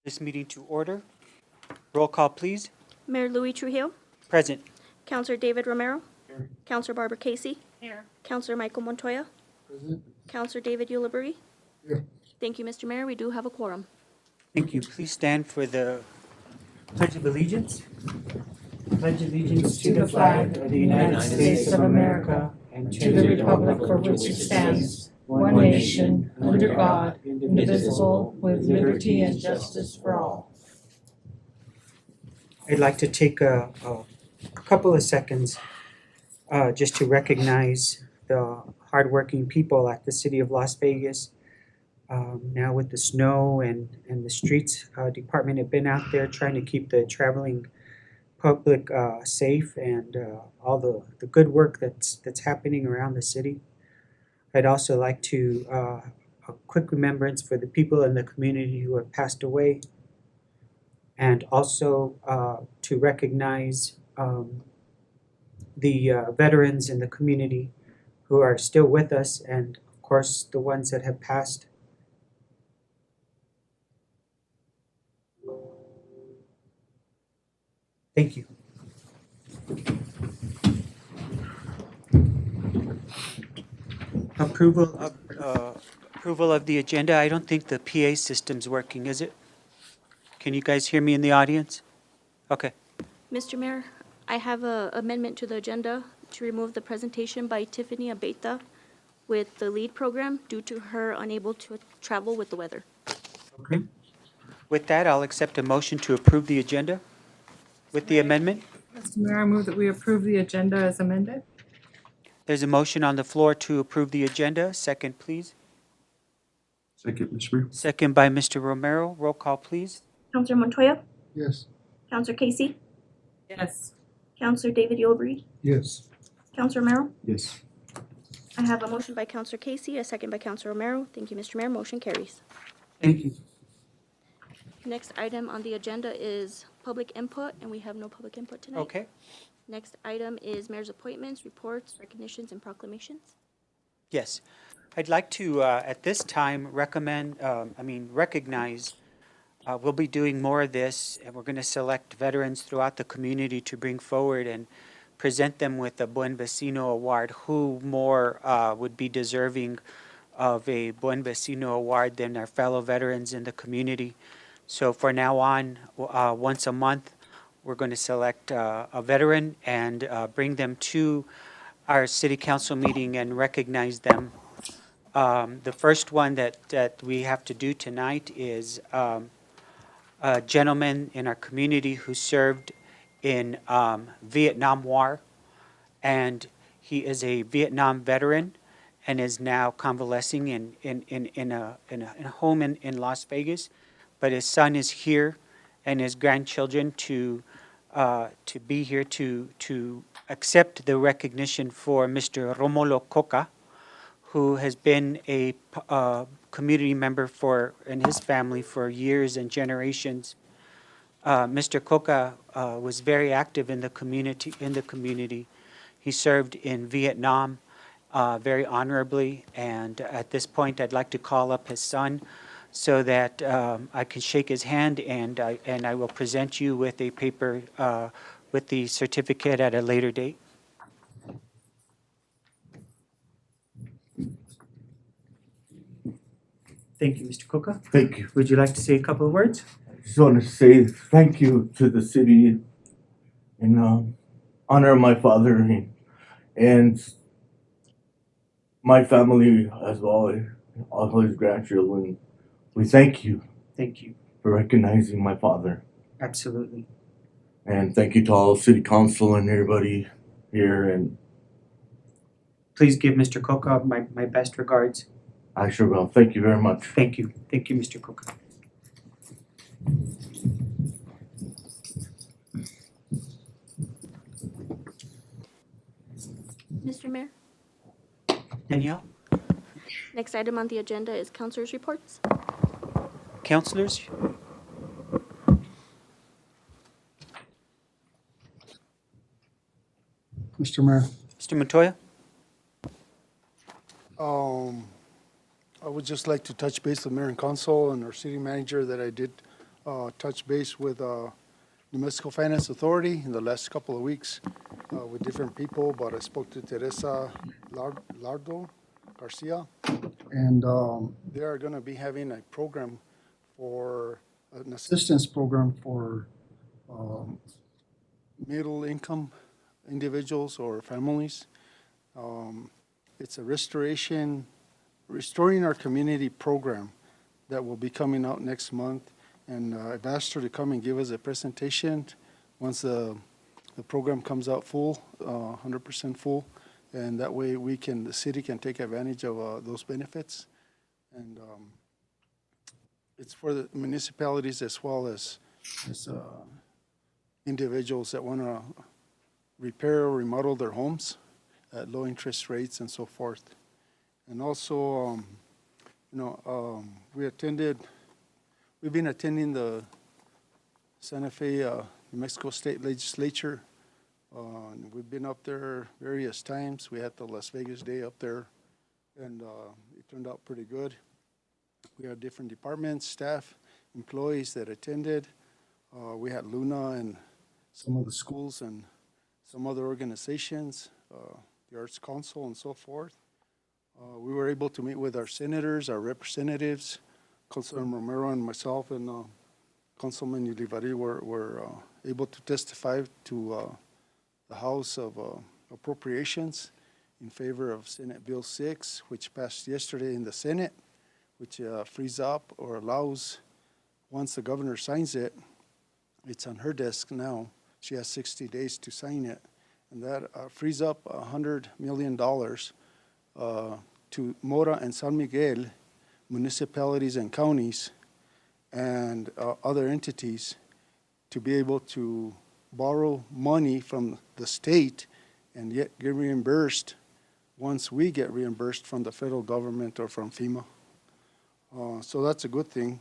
This meeting to order. Roll call, please. Mayor Louis Trujillo, Present. Councilor David Romero, Councilor Barbara Casey, Councilor Michael Montoya, Councilor David Ulibarri. Thank you, Mr. Mayor. We do have a quorum. Thank you. Please stand for the Pledge of Allegiance. Pledge allegiance to the flag of the United States of America and to the republic for which it stands, one nation, under God, indivisible, with liberty and justice for all. I'd like to take a couple of seconds just to recognize the hardworking people at the City of Las Vegas. Now with the snow and the streets department have been out there trying to keep the traveling public safe and all the good work that's happening around the city. I'd also like to a quick remembrance for the people in the community who have passed away, and also to recognize the veterans in the community who are still with us, and of course the ones that have passed. Thank you. Approval of the agenda. I don't think the PA system's working, is it? Can you guys hear me in the audience? Okay. Mr. Mayor, I have an amendment to the agenda to remove the presentation by Tiffany Abeta with the LEAD program due to her unable to travel with the weather. Okay. With that, I'll accept a motion to approve the agenda with the amendment. Mr. Mayor, I move that we approve the agenda as amended. There's a motion on the floor to approve the agenda. Second, please. Second, Mr. Mayor. Second by Mr. Romero. Roll call, please. Councilor Montoya, Yes. Councilor Casey, Yes. Councilor David Ulibarri, Yes. Councilor Romero. Yes. I have a motion by Councilor Casey, a second by Councilor Romero. Thank you, Mr. Mayor. Motion carries. Thank you. Next item on the agenda is public input, and we have no public input tonight. Okay. Next item is mayor's appointments, reports, recognitions, and proclamations. Yes. I'd like to, at this time, recognize, we'll be doing more of this, and we're going to select veterans throughout the community to bring forward and present them with a Buen Vecino Award. Who more would be deserving of a Buen Vecino Award than our fellow veterans in the community? So for now on, once a month, we're going to select a veteran and bring them to our city council meeting and recognize them. The first one that we have to do tonight is a gentleman in our community who served in Vietnam War, and he is a Vietnam veteran and is now convalescing in a home in Las Vegas. But his son is here, and his grandchildren to be here to accept the recognition for Mr. Romulo Coca, who has been a community member and his family for years and generations. Mr. Coca was very active in the community. He served in Vietnam very honorably, and at this point, I'd like to call up his son so that I can shake his hand, and I will present you with a paper with the certificate at a later date. Thank you, Mr. Coca. Thank you. Would you like to say a couple of words? I just want to say thank you to the city in honor of my father and my family as well, all his grandchildren. We thank you Thank you. for recognizing my father. Absolutely. And thank you to all city council and everybody here. And Please give Mr. Coca my best regards. I sure will. Thank you very much. Thank you. Thank you, Mr. Coca. Mr. Mayor, Danielle? next item on the agenda is councilors' reports. Councilors? Mr. Mayor, Mr. Montoya? I would just like to touch base with Mayor and Council and our city manager that I did touch base with New Mexico Finance Authority in the last couple of weeks with different people, but I spoke to Teresa Lardo Garcia, and they are going to be having a program for an assistance program for middle income individuals or families. It's a restoring our community program that will be coming out next month. And I've asked her to come and give us a presentation once the program comes out full, 100% full. And that way the city can take advantage of those benefits. And it's for the municipalities as well as individuals that want to repair or remodel their homes at low interest rates and so forth. And also, we've been attending the Santa Fe, New Mexico State Legislature. We've been up there various times. We had the Las Vegas Day up there, and it turned out pretty good. We had different departments, staff, employees that attended. We had Luna and some of the schools and some other organizations, the Arts Council and so forth. We were able to meet with our senators, our representatives. Councilman Romero and myself and Councilman Ulivari were able to testify to the House of Appropriations in favor of Senate Bill 6, which passed yesterday in the Senate, which frees up or allows, once the governor signs it, it's on her desk now. She has 60 days to sign it. And that frees up $100 million to Mora and San Miguel municipalities and counties and other entities to be able to borrow money from the state and yet get reimbursed once we get reimbursed from the federal government or from FEMA. So that's a good thing.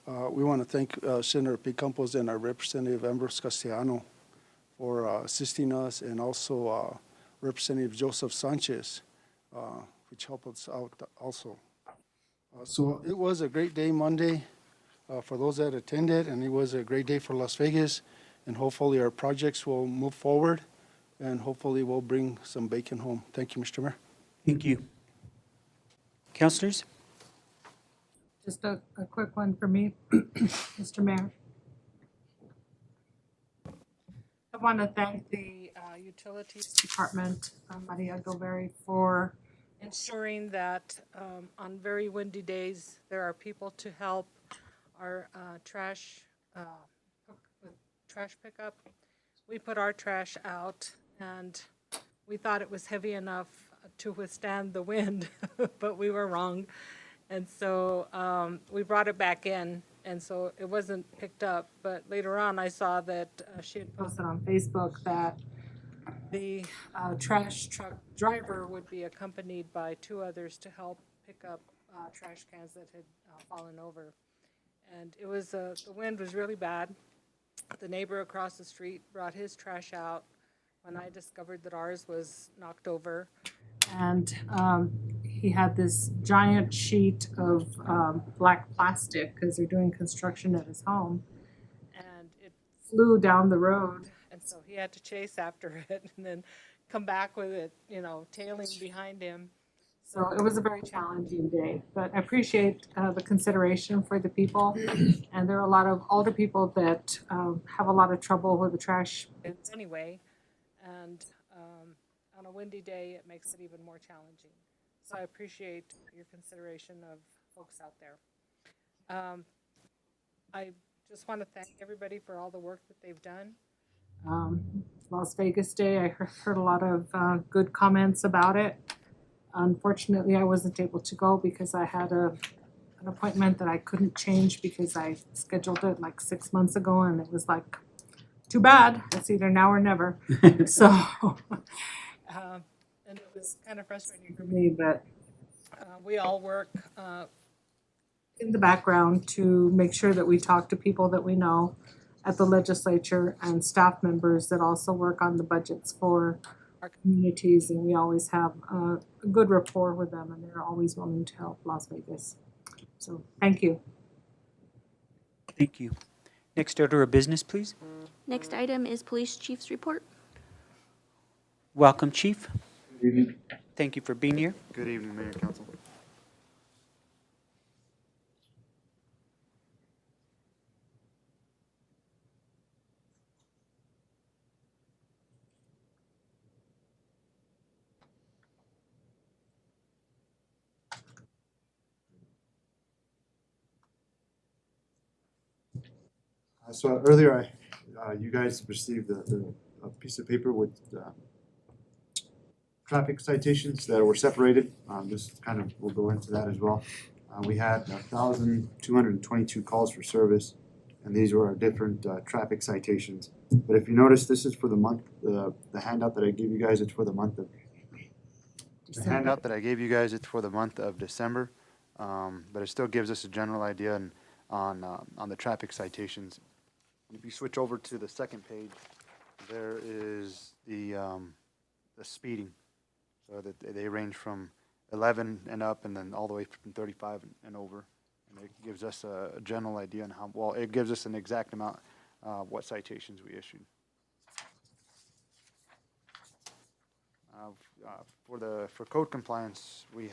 We want to thank Senator Pete Campos and our Representative Ambrose Castellano for assisting us, and also Representative Joseph Sanchez, which helped us out also. So it was a great day Monday for those that attended, and it was a great day for Las Vegas, and hopefully our projects will move forward, and hopefully we'll bring some bacon home. Thank you, Mr. Mayor. Thank you. Councilors? Just a quick one for me, Mr. Mayor. I want to thank the Utilities Department, Maria Gilberry, for ensuring that on very windy days, there are people to help our trash pickup. We put our trash out, and we thought it was heavy enough to withstand the wind, but we were wrong. And so we brought it back in, and so it wasn't picked up. But later on, I saw that she had posted on Facebook that the trash truck driver would be accompanied by two others to help pick up trash cans that had fallen over. And it was the wind was really bad. The neighbor across the street brought his trash out when I discovered that ours was knocked over. and he had this giant sheet of black plastic because they're doing construction at his home. And it Flew down the road. and so he had to chase after it and then come back with it, you know, tailing behind him. So it was a very challenging day, but I appreciate the consideration for the people. And there are a lot of older people that have a lot of trouble with the trash. Anyway, and on a windy day, it makes it even more challenging. So I appreciate your consideration of folks out there. I just want to thank everybody for all the work that they've done. Las Vegas Day, I heard a lot of good comments about it. Unfortunately, I wasn't able to go because I had an appointment that I couldn't change because I scheduled it like 6 months ago, and it was like, too bad, it's either now or never. So, And it was kind of frustrating for me, but we all work in the background to make sure that we talk to people that we know at the legislature and staff members that also work on the budgets for our communities, and we always have a good rapport with them, and they're always willing to help Las Vegas. So, thank you. Thank you. Next order of business, please. Next item is Police Chief's report. Welcome, Chief. Thank you for being here. Good evening, Mayor and Council. So earlier, you guys received a piece of paper with traffic citations that were separated. This kind of will go into that as well. We had 1,222 calls for service, and these were our different traffic citations. But if you notice, this is for the month, the handout that I gave you guys, it's for the month of, the handout that I gave you guys, it's for the month of December. But it still gives us a general idea on the traffic citations. If you switch over to the second page, there is the speeding. So that they range from 11 and up, and then all the way from 35 and over. And it gives us a general idea on how, well, it gives us an exact amount what citations we issued. For code compliance, we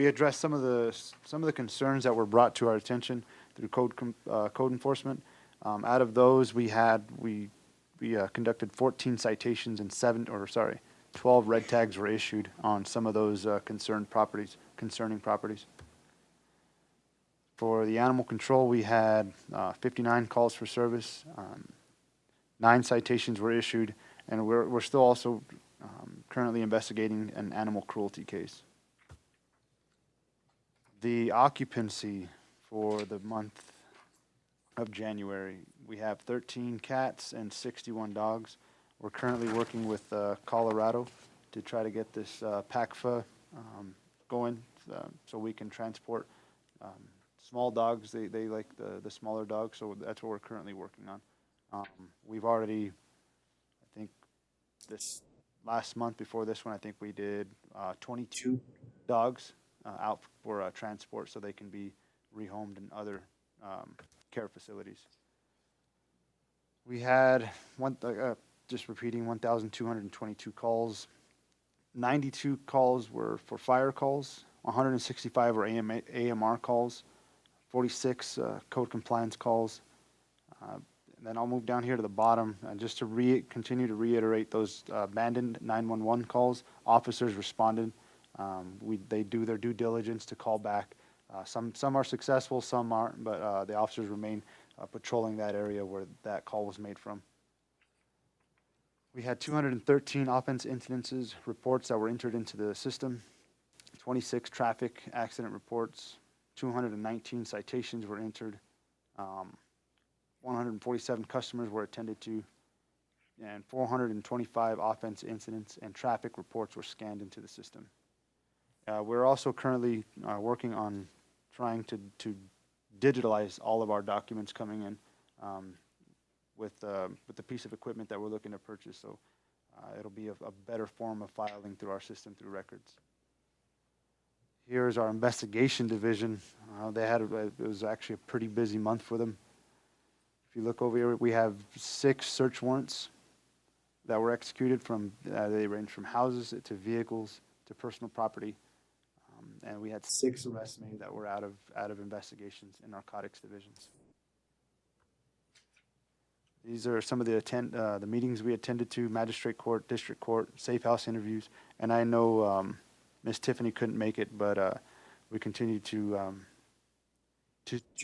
addressed some of the concerns that were brought to our attention through code enforcement. Out of those, we conducted 14 citations and 12 red tags were issued on some of those concerning properties. For the animal control, we had 59 calls for service, 9 citations were issued, and we're still also currently investigating an animal cruelty case. The occupancy for the month of January, we have 13 cats and 61 dogs. We're currently working with Colorado to try to get this PACFA going so we can transport small dogs. They like the smaller dogs, so that's what we're currently working on. We've already, I think, this last month before this one, I think we did 22 dogs out for transport so they can be rehomed in other care facilities. We had just repeating, 1,222 calls. 92 calls were for fire calls. 165 were AMR calls. 46 code compliance calls. And then I'll move down here to the bottom just to continue to reiterate those abandoned 911 calls. Officers responded. They do their due diligence to call back. Some are successful, some aren't, but the officers remain patrolling that area where that call was made from. We had 213 offense incidences reports that were entered into the system, 26 traffic accident reports, 219 citations were entered, 147 customers were attended to, and 425 offense incidents and traffic reports were scanned into the system. We're also currently working on trying to digitalize all of our documents coming in with the piece of equipment that we're looking to purchase. So it'll be a better form of filing through our system through records. Here's our investigation division. It was actually a pretty busy month for them. If you look over here, we have 6 search warrants that were executed from, they range from houses to vehicles to personal property. And we had 6 arrests made that were out of investigations in narcotics divisions. These are some of the meetings we attended to: magistrate court, district court, safe house interviews. And I know Ms. Tiffany couldn't make it, but we continue to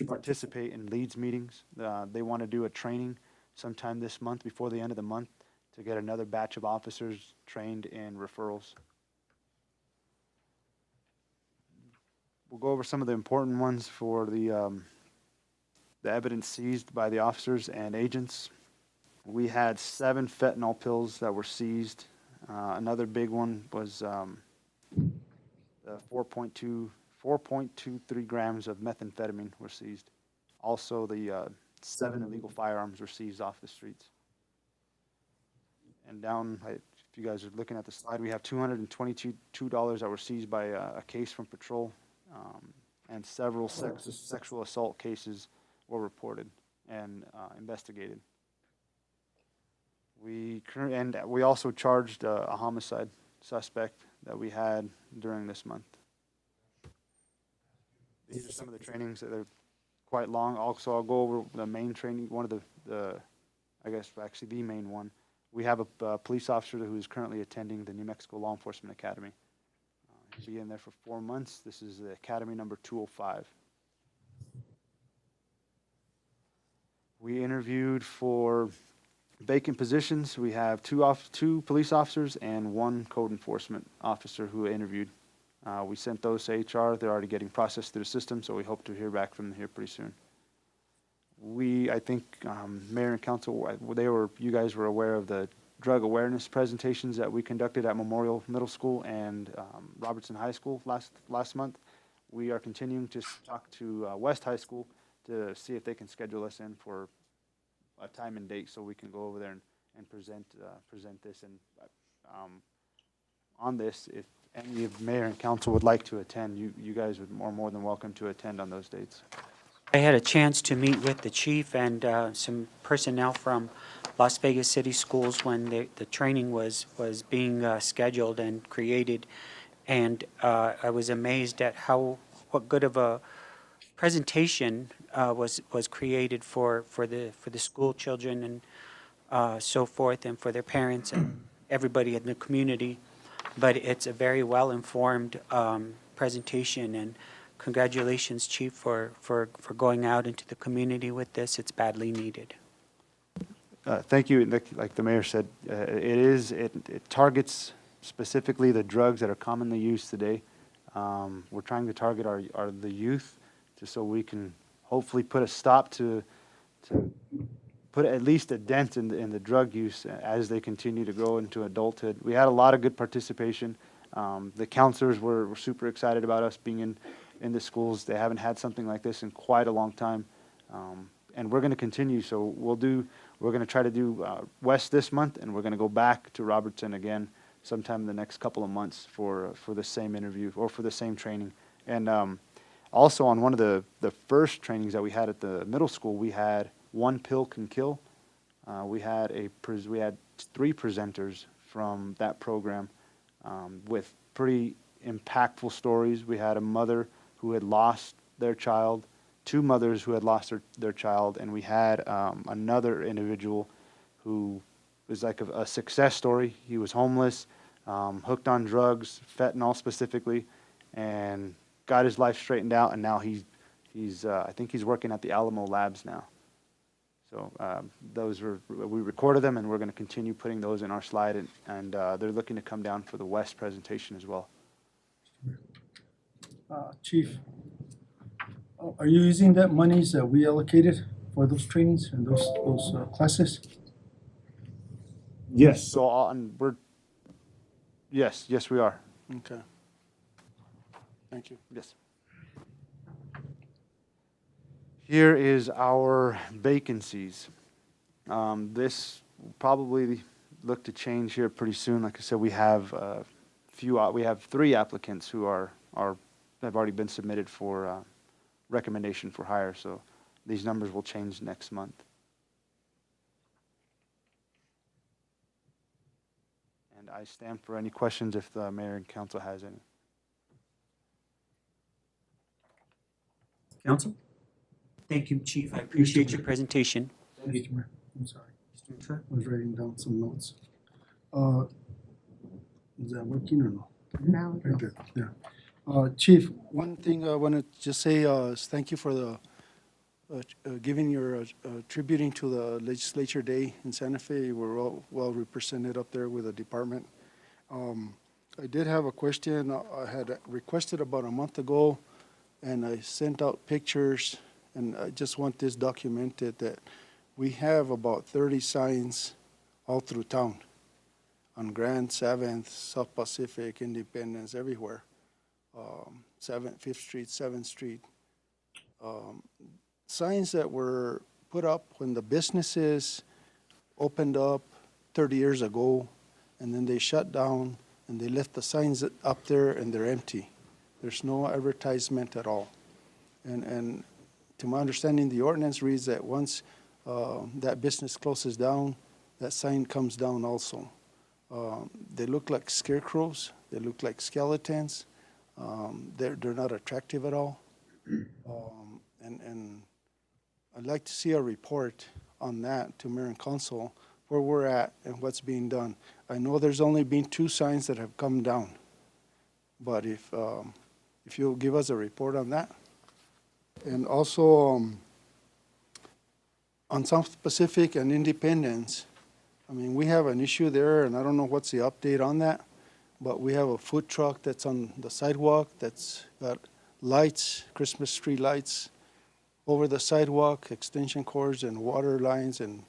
participate in leads meetings. They want to do a training sometime this month before the end of the month to get another batch of officers trained in referrals. We'll go over some of the important ones for the evidence seized by the officers and agents. We had 7 fentanyl pills that were seized. Another big one was the 4.23 grams of methamphetamine were seized. Also, the 7 illegal firearms were seized off the streets. And down, if you guys are looking at the slide, we have $222 that were seized by a case from patrol, and several sexual assault cases were reported and investigated. And we also charged a homicide suspect that we had during this month. These are some of the trainings that are quite long. Also, I'll go over the main training, one of the I guess actually the main one. We have a police officer who is currently attending the New Mexico Law Enforcement Academy. He'll be in there for 4 months. This is the academy number 205. We interviewed for vacant positions. We have two police officers and 1 code enforcement officer who interviewed. We sent those to HR. They're already getting processed through the system, so we hope to hear back from them here pretty soon. I think Mayor and Council, you guys were aware of the drug awareness presentations that we conducted at Memorial Middle School and Robertson High School last month. We are continuing to talk to West High School to see if they can schedule us in for a time and date so we can go over there and present this. And on this, if any of Mayor and Council would like to attend, you guys are more than welcome to attend on those dates. I had a chance to meet with the chief and some personnel from Las Vegas City Schools when the training was being scheduled and created, and I was amazed at what good of a presentation was created for the school children and so forth, and for their parents and everybody in the community. But it's a very well-informed presentation, and congratulations, Chief, for going out into the community with this. It's badly needed. Thank you. Like the mayor said, it targets specifically the drugs that are commonly used today. We're trying to target the youth, just so we can hopefully put a stop to put at least a dent in the drug use as they continue to grow into adulthood. We had a lot of good participation. The counselors were super excited about us being in the schools. They haven't had something like this in quite a long time. And we're going to continue. So we're going to try to do West this month, and we're going to go back to Robertson again sometime in the next couple of months for the same interview or for the same training. And also on one of the first trainings that we had at the middle school, we had One Pill Can Kill. We had 3 presenters from that program with pretty impactful stories. We had a mother who had lost their child, 2 mothers who had lost their child, and we had another individual who was like a success story. He was homeless, hooked on drugs, fentanyl specifically, and got his life straightened out, and now he's I think he's working at the Alamo Labs now. So we recorded them, and we're going to continue putting those in our slide, and they're looking to come down for the West presentation as well. Chief, are you using that monies that we allocated for those trainings and those classes? Yes. So yes, we are. Okay. Thank you. Yes. Here is our vacancies. This will probably look to change here pretty soon. Like I said, we have we have 3 applicants who have already been submitted for recommendation for hire. So these numbers will change next month. And I stand for any questions if the mayor and council has any. Council? Thank you, Chief. I appreciate your presentation. Mr. Mayor, I'm sorry. Sure. I was writing down some notes. Is that working or no? Now, Very good, yeah. Chief, One thing I want to just say is thank you for the giving your tributing to the Legislature Day in Santa Fe. We're all well represented up there with the department. I did have a question I had requested about a month ago, and I sent out pictures, and I just want this documented that we have about 30 signs all through town on Grand, 7th, South Pacific, Independence, everywhere. 5th Street, 7th Street. Signs that were put up when the businesses opened up 30 years ago, and then they shut down, and they left the signs up there, and they're empty. There's no advertisement at all. And to my understanding, the ordinance reads that once that business closes down, that sign comes down also. They look like scarecrows. They look like skeletons. They're not attractive at all. And I'd like to see a report on that to Mayor and Council, where we're at and what's being done. I know there's only been 2 signs that have come down, but if you'll give us a report on that. And also, on South Pacific and Independence, I mean, we have an issue there, and I don't know what's the update on that, but we have a food truck that's on the sidewalk that's got lights, Christmas tree lights over the sidewalk, extension cords and water lines, and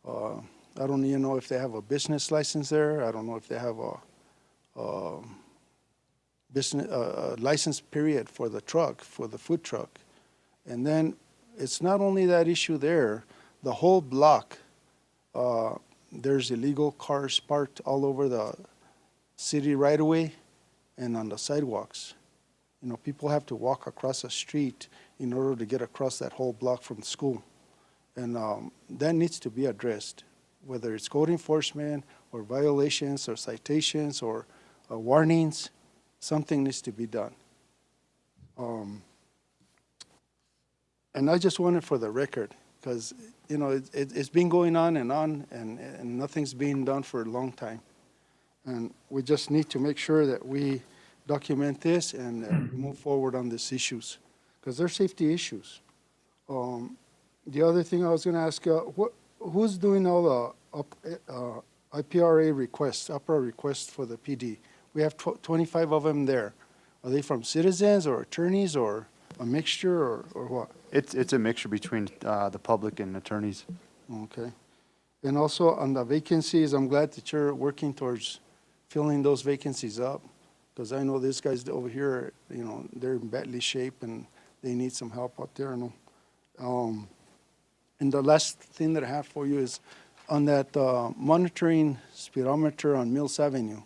I don't even know if they have a business license there. I don't know if they have a business license period for the truck, for the food truck. And then it's not only that issue there, the whole block, there's illegal cars parked all over the city right away and on the sidewalks. You know, people have to walk across the street in order to get across that whole block from school. And that needs to be addressed, whether it's code enforcement or violations or citations or warnings, something needs to be done. And I just want it for the record, because, you know, it's been going on, and nothing's being done for a long time. And we just need to make sure that we document this and move forward on these issues, because they're safety issues. The other thing I was going to ask, who's doing all the IPRA requests, UPRA requests for the PD? We have 25 of them there. Are they from citizens or attorneys or a mixture or what? It's a mixture between the public and attorneys. Okay. And also on the vacancies, I'm glad that you're working towards filling those vacancies up, because I know these guys over here, you know, they're in badly shape and they need some help out there. And the last thing that I have for you is on that monitoring speedometer on Mills Avenue.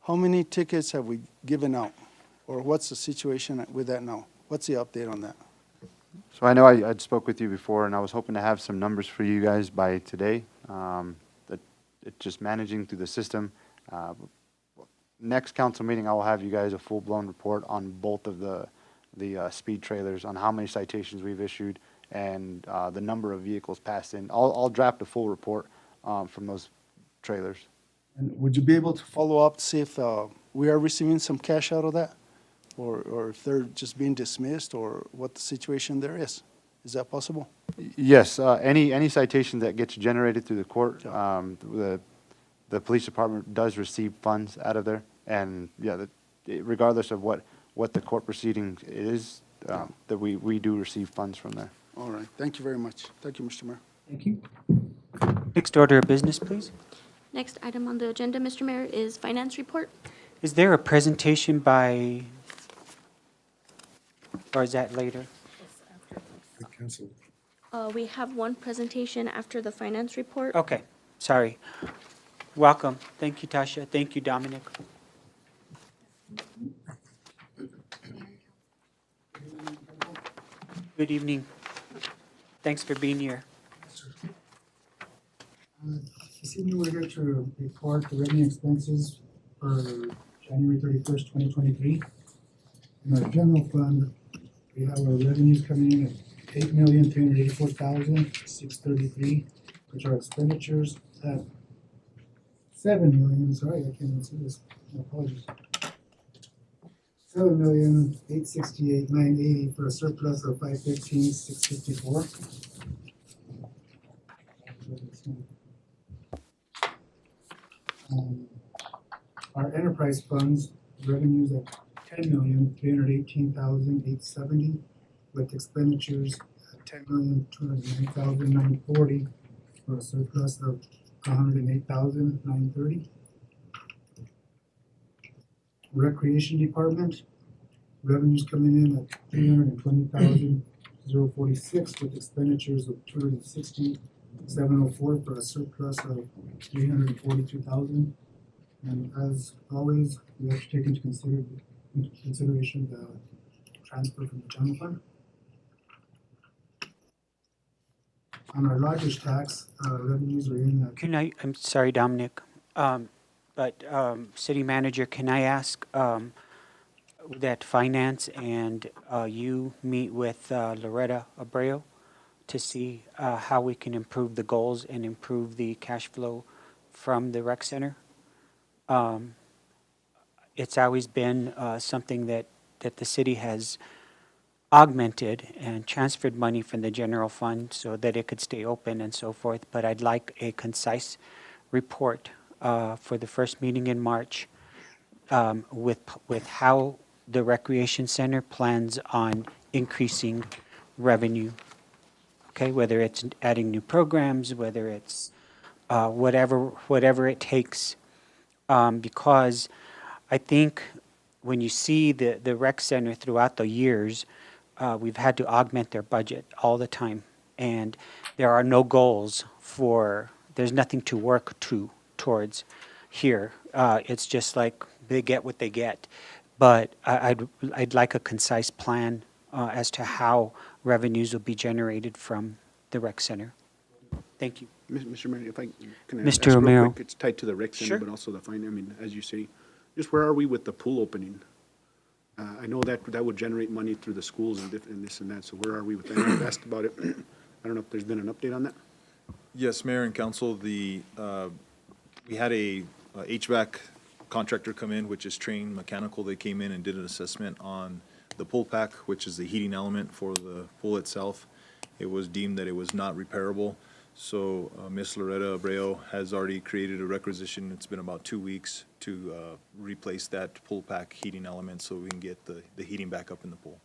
How many tickets have we given out? Or what's the situation with that now? What's the update on that? So I know I'd spoke with you before, and I was hoping to have some numbers for you guys by today. That it's just managing through the system. Next council meeting, I will have you guys a full-blown report on both of the speed trailers, on how many citations we've issued, and the number of vehicles passed in. I'll draft a full report from those trailers. And would you be able to Follow up to see if we are receiving some cash out of that? Or if they're just being dismissed, or what the situation there is. Is that possible? Yes, any citation that gets generated through the court, the police department does receive funds out of there, and yeah, regardless of what the court proceeding is, that we do receive funds from there. All right. Thank you very much. Thank you, Mr. Mayor. Thank you. Next order of business, please. Next item on the agenda, Mr. Mayor, is finance report. Is there a presentation by, or is that later? We have one presentation after the finance report. Okay, sorry. Welcome. Thank you, Tasha. Thank you, Dominic. Good evening. Thanks for being here. This evening, we're here to report the revenue expenses for January 31st, 2023. In our general fund, we have our revenues coming in at $8,384,633, which are expenditures at $7 million. Sorry, I can't even see this. My apologies. $7,868,980 for a surplus of $515,654. Our enterprise funds revenues at $10,318,870, with expenditures at $10,209,940 for a surplus of $108,930. Recreation Department revenues coming in at $320,046, with expenditures of $260,704 for a surplus of $342,000. And as always, we have to take into consideration the transfer from the general fund. On our lodger's tax, revenues are in at I'm sorry, Dominic, but City Manager, can I ask that Finance and you meet with Loretta Abreu to see how we can improve the goals and improve the cash flow from the rec center? It's always been something that the city has augmented and transferred money from the general fund so that it could stay open and so forth, but I'd like a concise report for the first meeting in March with how the recreation center plans on increasing revenue. Okay, whether it's adding new programs, whether it's whatever it takes, because I think when you see the rec center throughout the years, we've had to augment their budget all the time, and there are no goals there's nothing to work towards here. It's just like they get what they get. But I'd like a concise plan as to how revenues will be generated from the rec center. Thank you. Mr. Mayor, if I can Mr. ask real Romero. quick, it's tied to the rec center, Sure. but also the fine, I mean, as you say, just where are we with the pool opening? I know that would generate money through the schools and this and that, so where are we with that? I've asked about it. I don't know if there's been an update on that? Yes, Mayor and Council, we had a HVAC contractor come in, which is trained mechanical. They came in and did an assessment on the pool pack, which is the heating element for the pool itself. It was deemed that it was not repairable. So Ms. Loretta Abreu has already created a requisition. It's been about 2 weeks to replace that pool pack heating element so we can get the heating back up in the pool.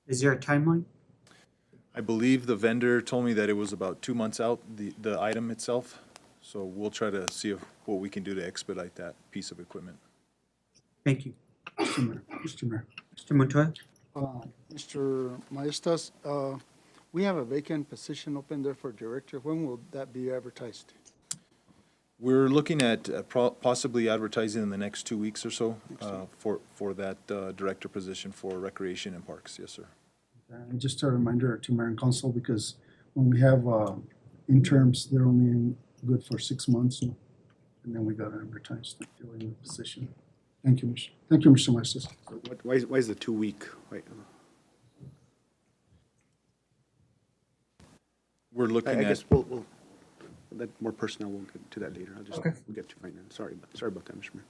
Is there a timeline? I believe the vendor told me that it was about 2 months out, the item itself. So we'll try to see what we can do to expedite that piece of equipment. Thank you. Mr. Mayor. Mr. Montoya? Mr. Maestas, we have a vacant position open there for director. When will that be advertised? We're looking at possibly advertising in the next 2 weeks or so for that director position for recreation and parks. Yes, sir. And just a reminder to Mayor and Council, because when we have interns, they're only good for 6 months, and then we got to advertise to fill in the position. Thank you, Mr. Maestas. So why is the 2 week? We're looking I at. guess we'll that more personnel, we'll get to that later. Okay. We'll get to finance. Sorry about that, Mr. Mayor.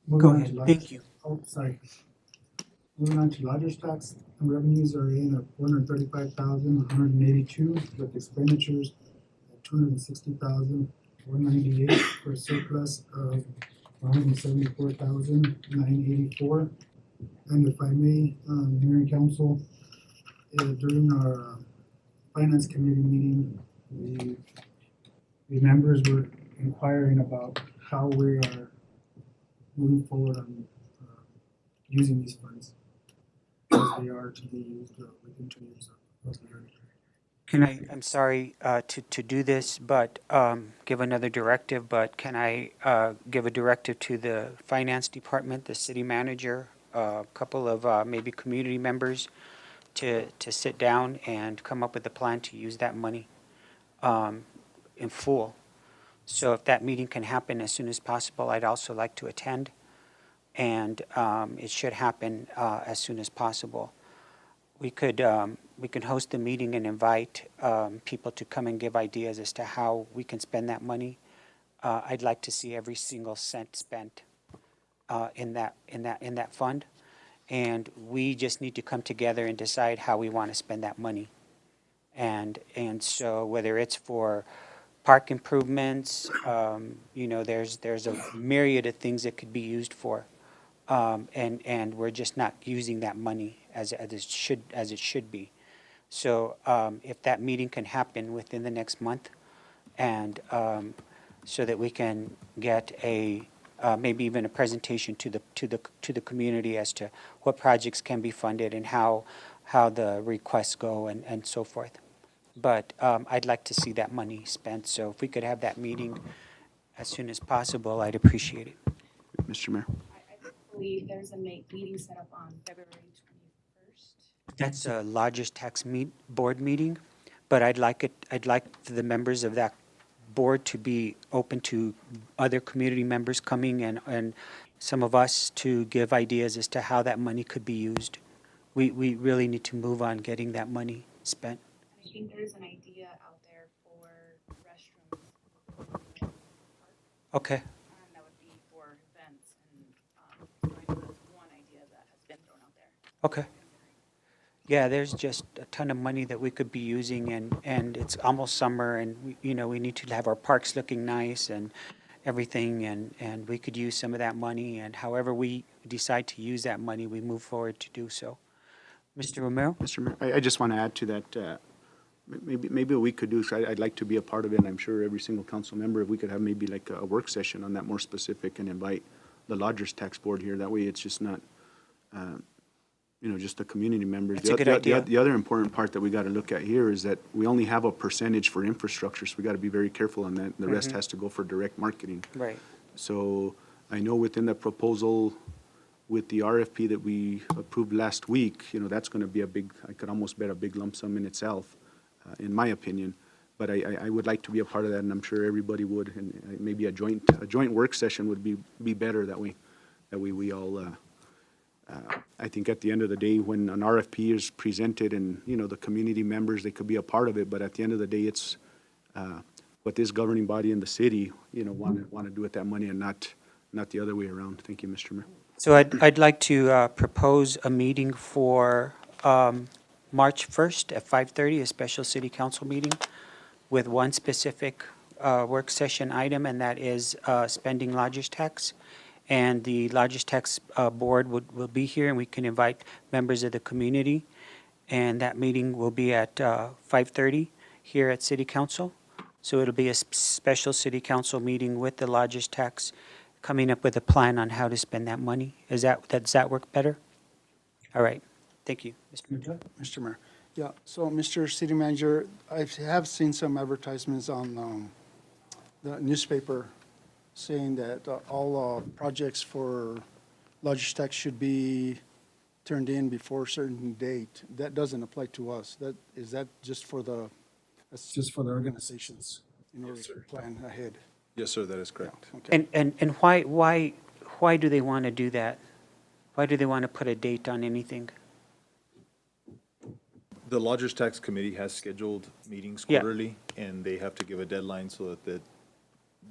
moving Go on to ahead. lodger's- Thank you. Oh, sorry. Moving on to lodger's tax, revenues are in at 435,182, with expenditures at 260,198 for a surplus of 174,984. And if I may, Mayor and Council, during our Finance Committee meeting, the members were inquiring about how we are moving forward on using these funds, as they are to be used within 2 years of the year. I'm sorry to do this, but give another directive, but can I give a directive to the finance department, the city manager, a couple of maybe community members to sit down and come up with a plan to use that money in full. So if that meeting can happen as soon as possible, I'd also like to attend. And it should happen as soon as possible. We can host a meeting and invite people to come and give ideas as to how we can spend that money. I'd like to see every single cent spent in that fund, and we just need to come together and decide how we want to spend that money. And so whether it's for park improvements, there's a myriad of things it could be used for. And we're just not using that money as it should be. So if that meeting can happen within the next month, and so that we can get maybe even a presentation to the community as to what projects can be funded and how the requests go and so forth. But I'd like to see that money spent. So if we could have that meeting as soon as possible, I'd appreciate it. Mr. Mayor. I believe there's a meeting set up on February 21st. That's a lodgers tax board meeting, but I'd like the members of that board to be open to other community members coming and some of us to give ideas as to how that money could be used. We really need to move on getting that money spent. I think there's an idea out there for restrooms. Okay, That would be for events, and I know that's one idea that has been thrown out there. okay. Yeah, there's just a ton of money that we could be using and it's almost summer and we need to have our parks looking nice and everything and we could use some of that money and however we decide to use that money, we move forward to do so. Mr. Romero? Mr. Mayor, I just want to add to that, maybe what we could do, so I'd like to be a part of it, and I'm sure every single council member, if we could have maybe like a work session on that more specific and invite the lodgers tax board here, that way it's just not, just the community members. That's a good idea. The other important part that we got to look at here is that we only have a percentage for infrastructure, so we got to be very careful on that. The rest has to go for direct marketing. Right. So I know within the proposal with the RFP that we approved last week, that's going to be I could almost bet a big lump sum in itself, in my opinion. But I would like to be a part of that, and I'm sure everybody would, and maybe a joint work session would be better that we all, I think at the end of the day, when an RFP is presented and, the community members, they could be a part of it, but at the end of the day, it's what this governing body in the city, want to do with that money and not the other way around. Thank you, Mr. Mayor. So I'd like to propose a meeting for March 1st at 5:30, a special city council meeting with one specific work session item, and that is spending lodgers tax. And the lodgers tax board will be here, and we can invite members of the community. And that meeting will be at 5:30 here at city council. So it'll be a special city council meeting with the lodgers tax, coming up with a plan on how to spend that money. Does that work better? All right, thank you. Mr. Montoya? Mr. Mayor. Yeah, so Mr. City Manager, I have seen some advertisements on the newspaper saying that all projects for lodgers tax should be turned in before a certain date. That doesn't apply to us. Is that just for the organizations in order to plan ahead? Yes, sir, that is correct. Okay. And why do they want to do that? Why do they want to put a date on anything? The Lodgers Tax Committee has scheduled meetings Yeah. quarterly, and they have to give a deadline so that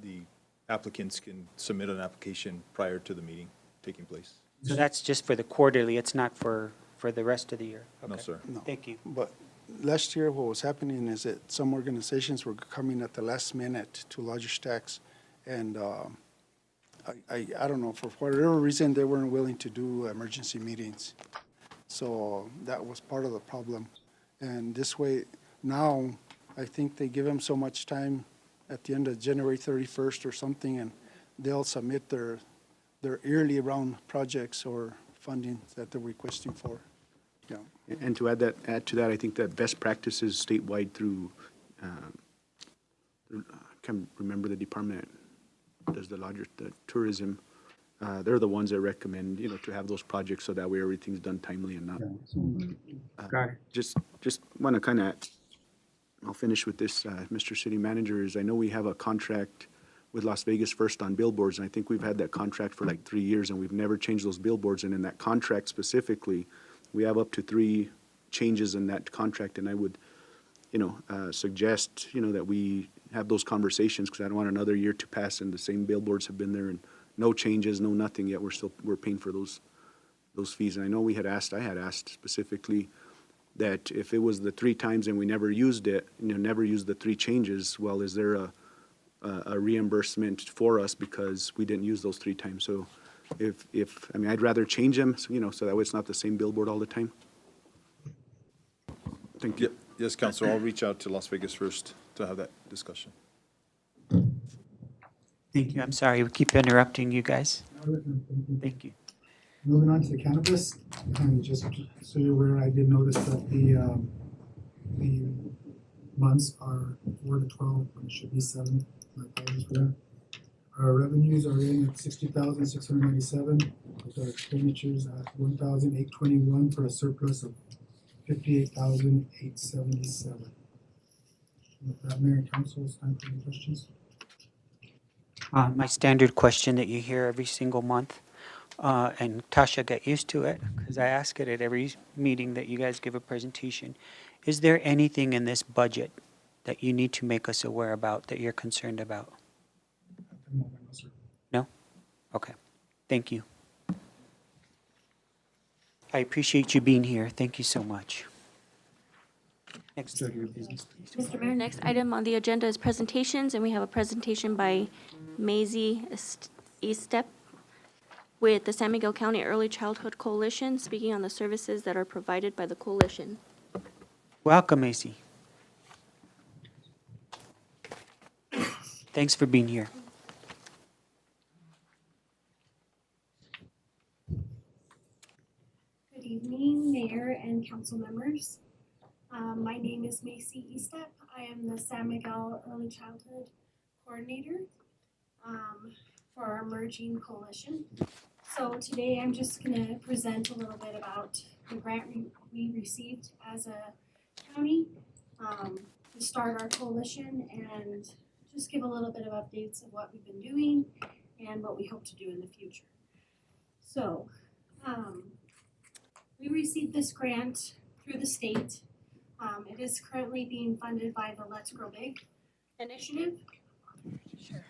the applicants can submit an application prior to the meeting taking place. So that's just for the quarterly, it's not for the rest of the year? No, Okay. sir. No. Thank you. But last year, what was happening is that some organizations were coming at the last minute to lodgers tax, and I don't know, for whatever reason, they weren't willing to do emergency meetings. So that was part of the problem. And this way, now, I think they give them so much time at the end of January 31st or something, and they'll submit their yearly round projects or funding that they're requesting for. Yeah. And to add to that, I think that best practices statewide through, I can't remember the department that does the tourism. They're the ones that recommend, to have those projects so that way everything's done timely and not. Got it. Just want to kind of, I'll finish with this, Mr. City Manager, is I know we have a contract with Las Vegas First on billboards, and I think we've had that contract for like 3 years, and we've never changed those billboards. And in that contract specifically, we have up to 3 changes in that contract, and I would, suggest, that we have those conversations, because I don't want another year to pass and the same billboards have been there and no changes, no nothing, yet we're paying for those fees. And I know I had asked specifically that if it was the 3 times and we never used it, never used the 3 changes, well, is there a reimbursement for us because we didn't use those 3 times? So I'd rather change them, so that way it's not the same billboard all the time. Thank you. Yes, Councilor, I'll reach out to Las Vegas First to have that discussion. Thank you, I'm sorry, we keep interrupting you guys. Thank you. Moving on to the cannabis, and just so you're aware, I did notice that the months are 4 to 12, when it should be 7. My apologies for that. Our revenues are in at 60,697, with our expenditures at 1,821 for a surplus of $58,877. With that, Mayor and Council, it's time for any questions. My standard question that you hear every single month, and Tasha got used to it because I ask it at every meeting that you guys give a presentation. Is there anything in this budget that you need to make us aware about that you're concerned about? At the moment, no, sir. No? Okay. Thank you. I appreciate you being here. Thank you so much. Next order of business, please. Mr. Mayor, next item on the agenda is presentations, and we have a presentation by Maisie Estep with the San Miguel County Early Childhood Coalition, speaking on the services that are provided by the coalition. Welcome, Macy. Thanks for being here. Good evening, Mayor and council members. My name is Macy Estep. I am the San Miguel Early Childhood Coordinator for our Emerging Coalition. So today I'm just gonna present a little bit about the grant we received as a county to start our coalition and just give a little bit of updates of what we've been doing and what we hope to do in the future. So, we received this grant through the state. It is currently being funded by the Let's Grow Big initiative. Sure.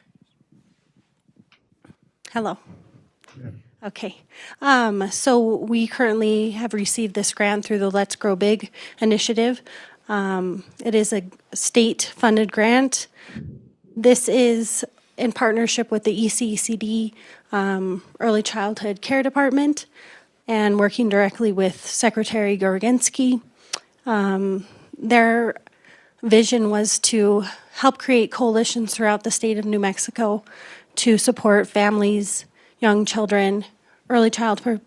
Hello. Okay. So we currently have received this grant through the Let's Grow Big initiative. It is a state-funded grant. This is in partnership with the ECECD Early Childhood Care Department and working directly with Secretary Gorginski. Their vision was to help create coalitions throughout the state of New Mexico to support families, young children, early childhood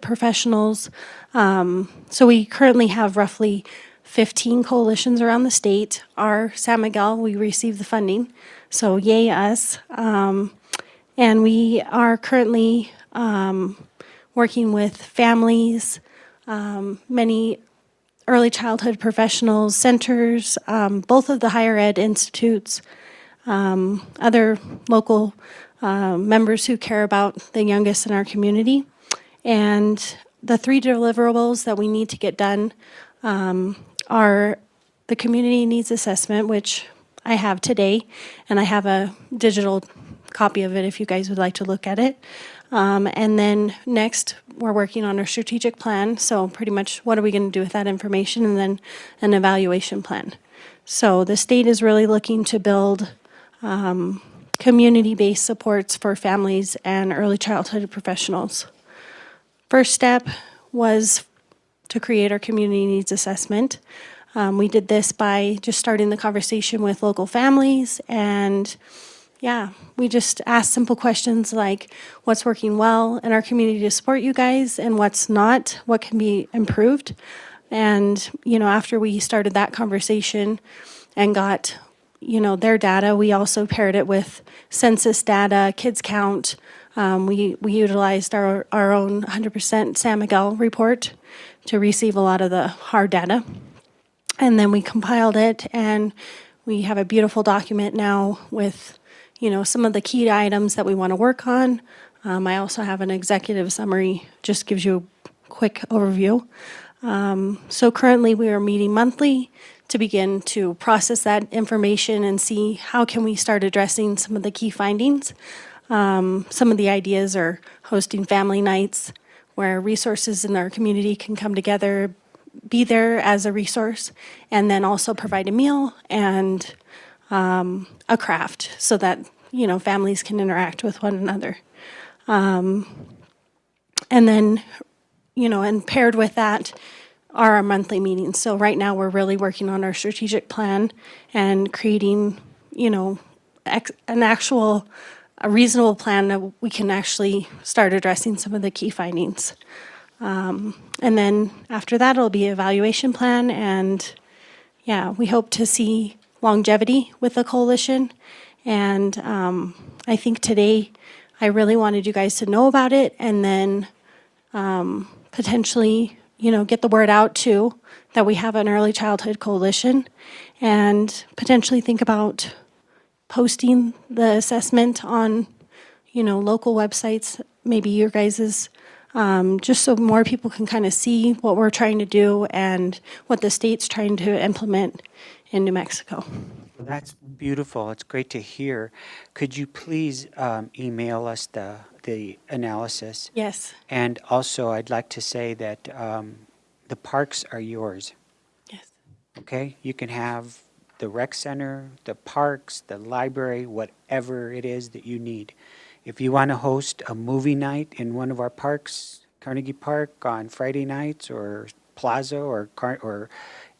professionals. So we currently have roughly 15 coalitions around the state. Our San Miguel, we received the funding, so yay us. And we are currently working with families, many early childhood professionals, centers, both of the higher ed institutes, other local members who care about the youngest in our community. And the 3 deliverables that we need to get done are the community needs assessment, which I have today, and I have a digital copy of it if you guys would like to look at it. And then next, we're working on our strategic plan. So pretty much what are we going to do with that information, and then an evaluation plan. So the state is really looking to build community-based supports for families and early childhood professionals. First step was to create our community needs assessment. We did this by just starting the conversation with local families, and yeah, we just asked simple questions like what's working well in our community to support you guys and what's not, what can be improved. And, you know, after we started that conversation and got, you know, their data, we also paired it with census data, kids count. We utilized our own 100% San Miguel report to receive a lot of the hard data. And then we compiled it, and we have a beautiful document now with, you know, some of the key items that we want to work on. I also have an executive summary, just gives you a quick overview. So currently we are meeting monthly to begin to process that information and see how can we start addressing some of the key findings. Some of the ideas are hosting family nights where resources in our community can come together, be there as a resource, and then also provide a meal and a craft so that, you know, families can interact with one another. And then, you know, and paired with that are our monthly meetings. So right now we're really working on our strategic plan and creating, you know, a reasonable plan that we can actually start addressing some of the key findings. And then after that, it'll be an evaluation plan, and yeah, we hope to see longevity with the coalition. And I think today I really wanted you guys to know about it, and then potentially get the word out too, that we have an early childhood coalition, and potentially think about posting the assessment on, local websites, maybe your guys's, just so more people can kind of see what we're trying to do and what the state's trying to implement in New Mexico. Well, that's beautiful. It's great to hear. Could you please email us the analysis? Yes. And also, I'd like to say that the parks are yours. Yes. Okay? You can have the rec center, the parks, the library, whatever it is that you need. If you want to host a movie night in one of our parks, Carnegie Park on Friday nights, or Plaza, or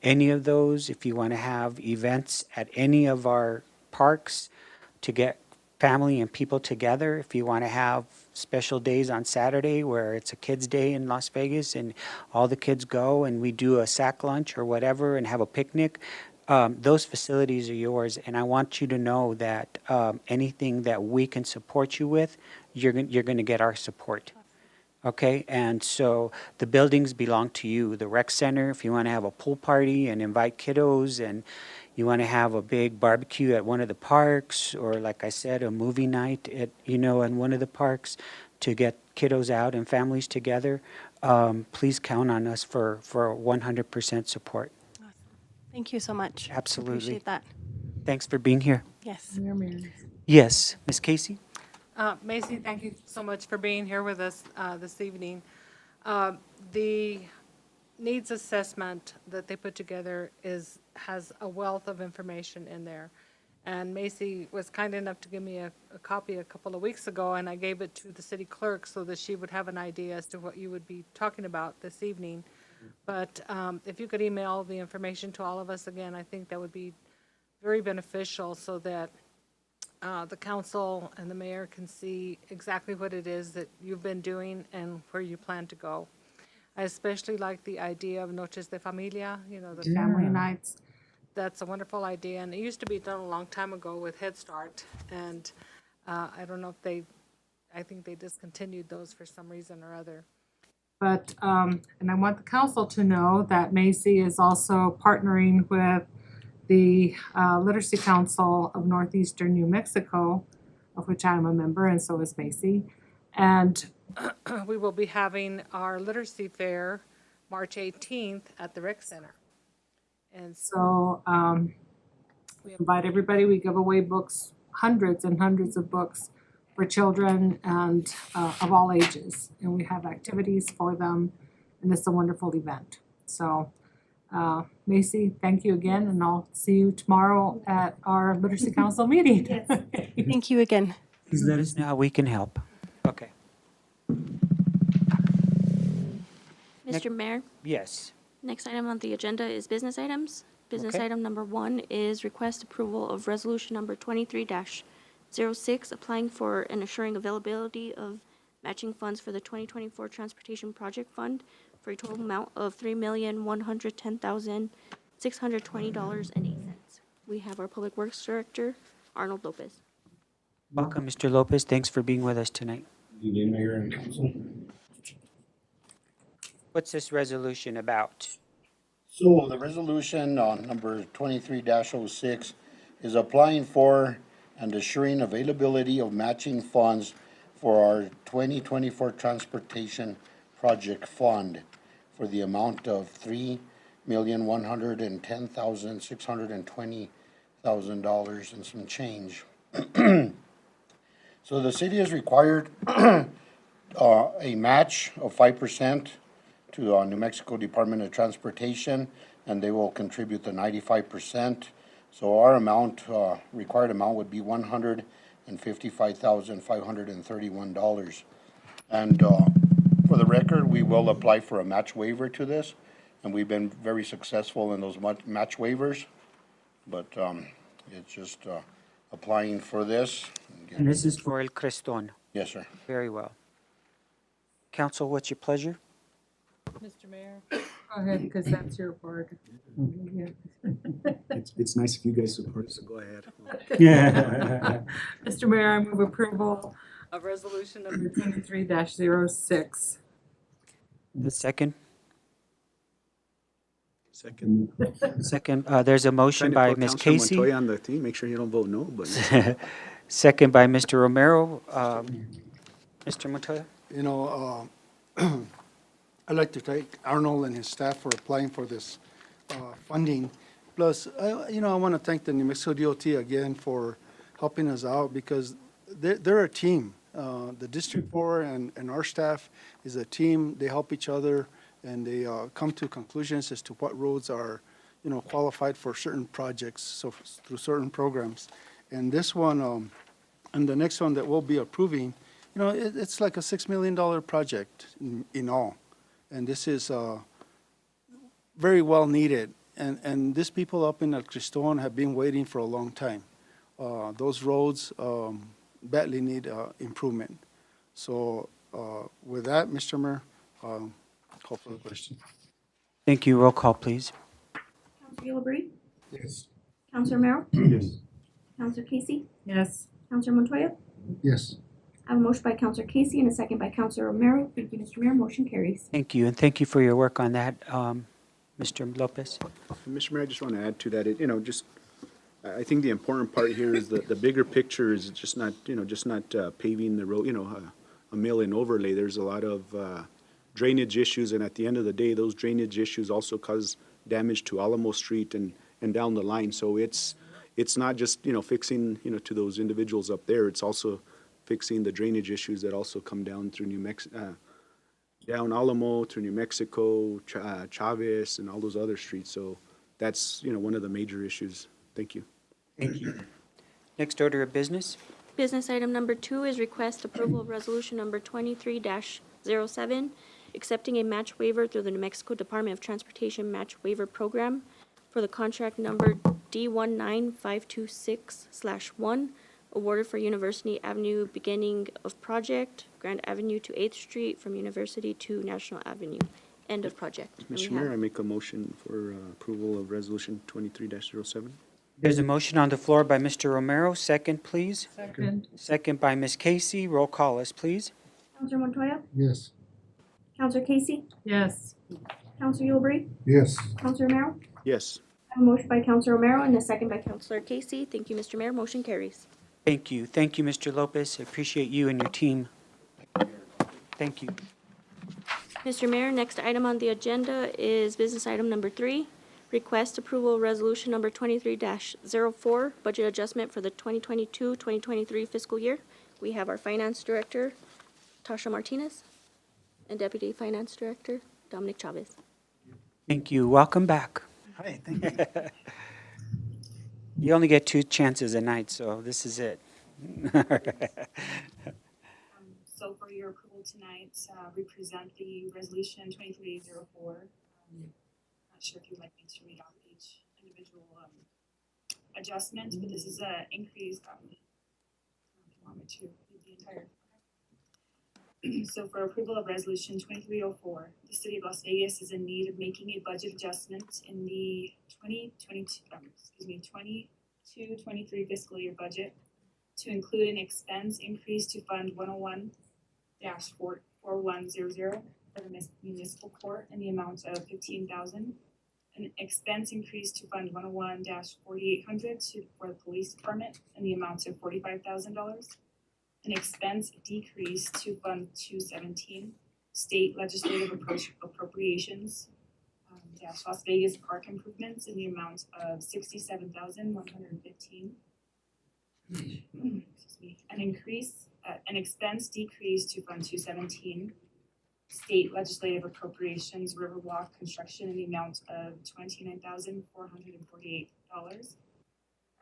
any of those, if you want to have events at any of our parks to get family and people together, if you want to have special days on Saturday where it's a kids' day in Las Vegas and all the kids go and we do a sack lunch or whatever and have a picnic, those facilities are yours. And I want you to know that anything that we can support you with, you're going to get our support. Okay, and so the buildings belong to you. The rec center, if you want to have a pool party and invite kiddos, and you want to have a big barbecue at one of the parks, or like I said, a movie night at in one of the parks to get kiddos out and families together, please count on us for 100% support. Thank you so much. Absolutely. Appreciate that. Thanks for being here. Yes. Yes, Ms. Casey? Macy, thank you so much for being here with us this evening. The needs assessment that they put together has a wealth of information in there. And Macy was kind enough to give me a copy a couple of weeks ago, and I gave it to the city clerk so that she would have an idea as to what you would be talking about this evening. But if you could email the information to all of us again, I think that would be very beneficial so that the council and the mayor can see exactly what it is that you've been doing and where you plan to go. I especially like the idea of Noches de Familia, the family nights. That's a wonderful idea, and it used to be done a long time ago with Head Start, and I don't know if I think they discontinued those for some reason or other. But, and I want the council to know that Macy is also partnering with the Literacy Council of Northeastern New Mexico, of which I am a member, and so is Macy. And we will be having our literacy fair March 18th at the Rec Center. And so we invite everybody. We give away books, hundreds and hundreds of books for children and of all ages. And we have activities for them, and it's a wonderful event. So Macy, thank you again, and I'll see you tomorrow at our Literacy Council meeting. Yes. Thank you again. Please let us know how we can help. Okay. Mr. Mayor, Yes. next item on the agenda is business items. Business Okay. item number 1 is request approval of resolution number 23-06, applying for and assuring availability of matching funds for the 2024 Transportation Project Fund for a total amount of $3,110,620.08. We have our Public Works Director, Arnold Lopez. Welcome, Mr. Lopez. Thanks for being with us tonight. Good evening, Mayor and Council. What's this resolution about? So the resolution on number 23-06 is applying for and assuring availability of matching funds for our 2024 Transportation Project Fund for the amount of $3,110,620,000 and some change. So the city is required a match of 5% to New Mexico Department of Transportation, and they will contribute the 95%. So our amount, required amount would be $155,531. And for the record, we will apply for a match waiver to this, and we've been very successful in those match waivers. But it's just applying for this. And this is for El Creston. Yes, sir. Very well. Council, what's your pleasure? Mr. Mayor, go ahead, because that's your board. It's nice if you guys support it, so go ahead. Mr. Mayor, I move approval of resolution number 23-06. The second? Second. Second, there's a motion by Ms. Councilor Casey. Montoya on the team, make sure you don't vote no, but. Second by Mr. Romero. Mr. Montoya? You know, I'd like to thank Arnold and his staff for applying for this funding. Plus, I want to thank the New Mexico DOT again for helping us out because they're a team. The District 4 and our staff is a team. They help each other and they come to conclusions as to what roads are, qualified for certain projects, so through certain programs. And this one, and the next one that we'll be approving, it's like a $6 million project in all. And this is very well needed. And these people up in El Criston have been waiting for a long time. Those roads badly need improvement. So with that, Mr. Mayor, call for the question. Thank you. Roll call, please. Counselor Yulabreed? Yes. Counselor Romero? Yes. Counselor Casey? Yes. Counselor Montoya? Yes. I have a motion by Counselor Casey and a second by Counselor Romero. Thank you, Mr. Mayor. Motion carries. Thank you, and thank you for your work on that, Mr. Lopez. Mr. Mayor, I just want to add to that, I think the important part here is that the bigger picture is just not paving the road, a mill and overlay. There's a lot of drainage issues, and at the end of the day, those drainage issues also cause damage to Alamo Street and down the line. So it's not just, fixing, to those individuals up there. It's also fixing the drainage issues that also come down through down Alamo, through New Mexico, Chavez, and all those other streets. So that's, one of the major issues. Thank you. Thank you. Next order of business. Business item number 2 is request approval of resolution number 23-07, accepting a match waiver through the New Mexico Department of Transportation Match Waiver Program for the contract number D19526/1, awarded for University Avenue beginning of project, Grand Avenue to 8th Street from University to National Avenue, end of project. And we Mr. Mayor, have- I make a motion for approval of resolution 23-07. There's a motion on the floor by Mr. Romero. Second, please. Second. Second by Ms. Casey. Roll call us, please. Counselor Montoya? Yes. Counselor Casey? Yes. Counselor Yulabreed? Yes. Counselor Romero? Yes. I have a motion by Counselor Romero and a second by Counselor Casey. Thank you, Mr. Mayor. Motion carries. Thank you. Thank you, Mr. Lopez. I appreciate you and your team. Thank you. Mr. Mayor, next item on the agenda is business item number 3, request approval resolution number 23-04, budget adjustment for the 2022-2023 fiscal year. We have our Finance Director, Tasha Martinez, and Deputy Finance Director, Dominic Chavez. Thank you. Welcome back. Hi, thank you. You only get 2 chances a night, so this is it. So for your approval tonight, we present the resolution 2304. Not sure if you'd like me to read off each individual adjustment, but this is an increase. If you want me to read the entire. So for approval of resolution 2304, the city of Las Vegas is in need of making a budget adjustment in the 22-23 fiscal year budget to include an expense increase to Fund 101-4100 for the municipal court in the amount of $15,000. An expense increase to Fund 101-4800 for the police department in the amount of $45,000. An expense decrease to Fund 217, state legislative appropriations, Las Vegas park improvements in the amount of $67,115. Excuse me. An expense decrease to Fund 217, state legislative appropriations, Riverwalk construction in the amount of $29,448.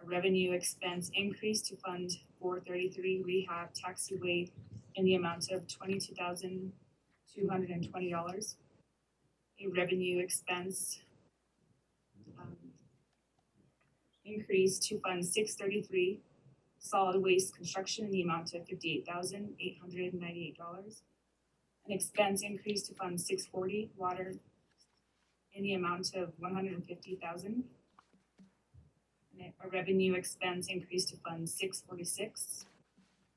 A revenue expense increase to Fund 433 rehab taxiway in the amount of $22,220. A revenue expense increase to Fund 633 solid waste construction in the amount of $58,898. An expense increase to Fund 640 water in the amount of $150,000. A revenue expense increase to Fund 646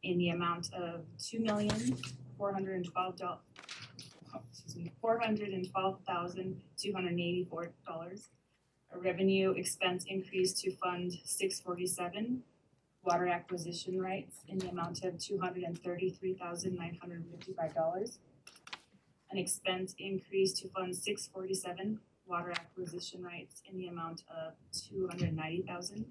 in the amount of $2,412,000. $412,284. A revenue expense increase to Fund 647, water acquisition rights in the amount of $233,955. An expense increase to Fund 647, water acquisition rights in the amount of $290,000.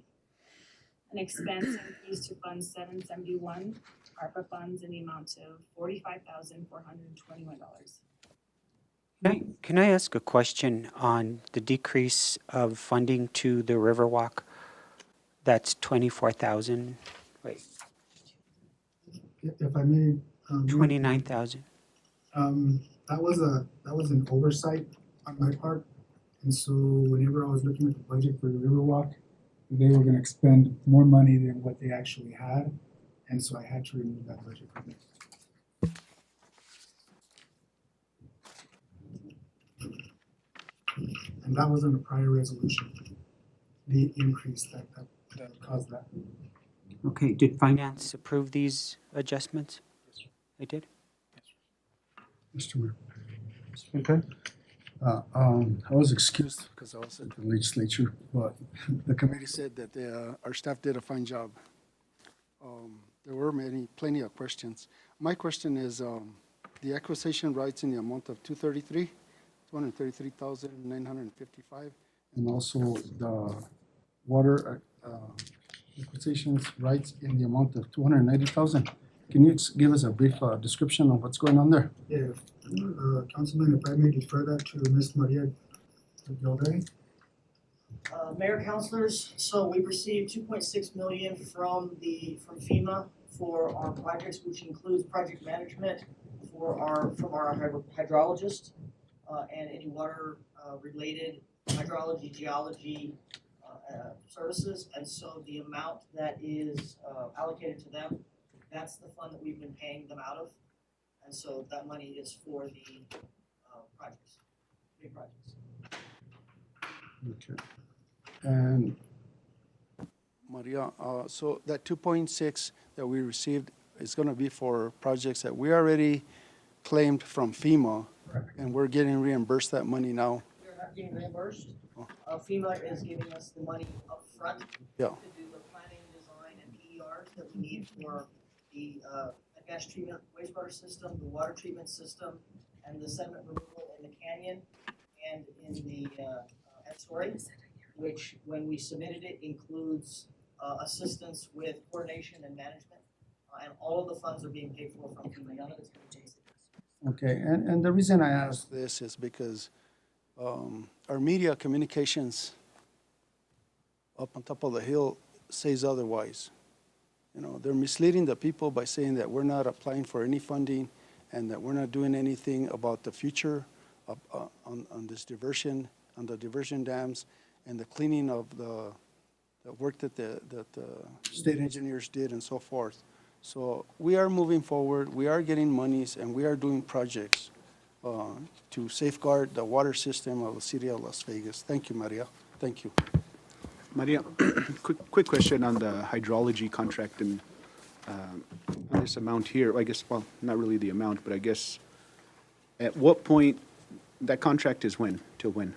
An expense increase to Fund 771, ARPA funds in the amount of $45,421. Can I ask a question on the decrease of funding to the Riverwalk? That's 24,000, wait, If I may, 29,000. that was an oversight on my part. And so whenever I was looking at the budget for the Riverwalk, they were gonna expend more money than what they actually had. And so I had to remove that budget from it. And that was in a prior resolution, the increase that caused that. Okay, did finance approve these adjustments? They did? Mr. Mayor. Okay. I was excused because I was at the legislature, but the committee Said that our staff did a fine job. There were plenty of questions. My question is, the acquisition rights in the amount of $233,955. and also the water acquisitions rights in the amount of 290,000. Can you give us a brief description of what's going on there? Yeah, Councilman, if I may defer that to Ms. Maria Del Rey. Mayor, councilors, so we received 2.6 million from FEMA for our projects, which includes project management from our hydrologist, and any water related hydrology, geology services. And so the amount that is allocated to them, that's the fund that we've been paying them out of. And so that money is for the projects, big projects. Okay. And Maria, so that 2.6 that we received is going to be for projects that we already claimed from FEMA, and we're getting reimbursed that money now. We're not getting reimbursed. FEMA is giving us the money up front Yeah. to do the planning, design, and PERs that we need for the advanced treatment wastewater system, the water treatment system, and the sediment removal in the canyon and in the estuary, which when we submitted it includes assistance with coordination and management. And all of the funds are being paid for from FEMA. None of it's going to take. okay, and the reason I asked This is because our media communications up on top of the hill says otherwise. You know, they're misleading the people by saying that we're not applying for any funding and that we're not doing anything about the future of, on this diversion, on the diversion dams and the cleaning of the work that the state engineers did and so forth. So we are moving forward, we are getting monies, and we are doing projects to safeguard the water system of the city of Las Vegas. Thank you, Maria. Thank you. Maria, quick question on the hydrology contract and on this amount here. I guess, well, not really the amount, but I guess at what point, that contract is when, till when?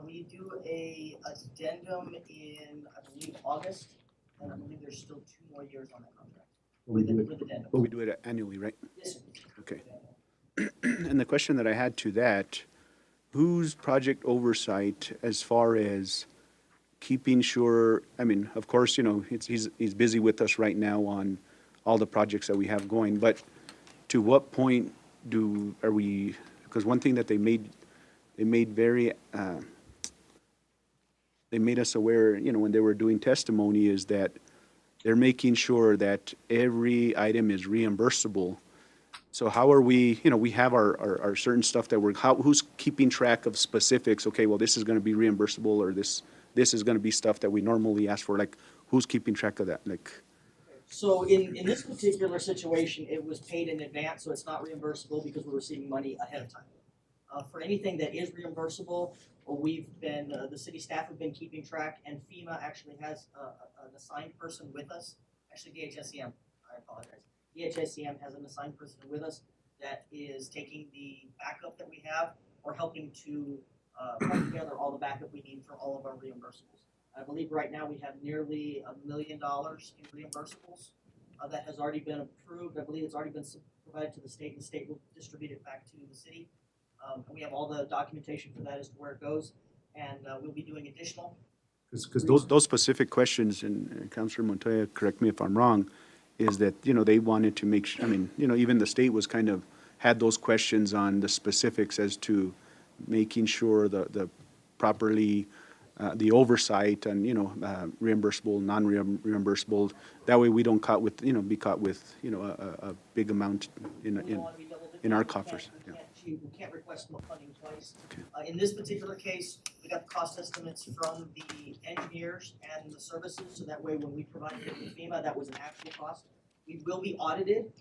We do a addendum in, I believe, August, and I believe there's still 2 more years on that contract. With addendum. But we do it annually, right? Yes, sir. Okay. And the question that I had to that, whose project oversight as far as keeping sure, I mean, of course, you know, he's busy with us right now on all the projects that we have going, but to what point are we, because one thing that they made very, they made us aware, you know, when they were doing testimony is that they're making sure that every item is reimbursable. So how are we, you know, we have our certain stuff that who's keeping track of specifics? Okay, well, this is going to be reimbursable, or this is going to be stuff that we normally ask for. Like, who's keeping track of that? Like, so in this particular situation, it was paid in advance, so it's not reimbursable because we're receiving money ahead of time. For anything that is reimbursable, we've been, the city staff have been keeping track, and FEMA actually has an assigned person with us. Actually, DHSCM, I apologize. DHSCM has an assigned person with us that is taking the backup that we have or helping to put together all the backup we need for all of our reimbursables. I believe right now we have nearly $1 million in reimbursables that has already been approved. I believe it's already been provided to the state, and the state will distribute it back to the city. And we have all the documentation for that as to where it goes, and we'll be doing additional. Because those specific questions, and Councilor Montoya, correct me if I'm wrong, is that, you know, they wanted to make sure, I mean, you know, even the state was kind of, had those questions on the specifics as to making sure the properly, the oversight and, you know, reimbursable, non-reimbursable. That way we don't be caught with, you know, a big amount in our coffers. Yeah. We can't request funding twice. In this particular case, we got the cost estimates from the engineers and the services, so that way when we provided it with FEMA, that was an actual cost. We will be audited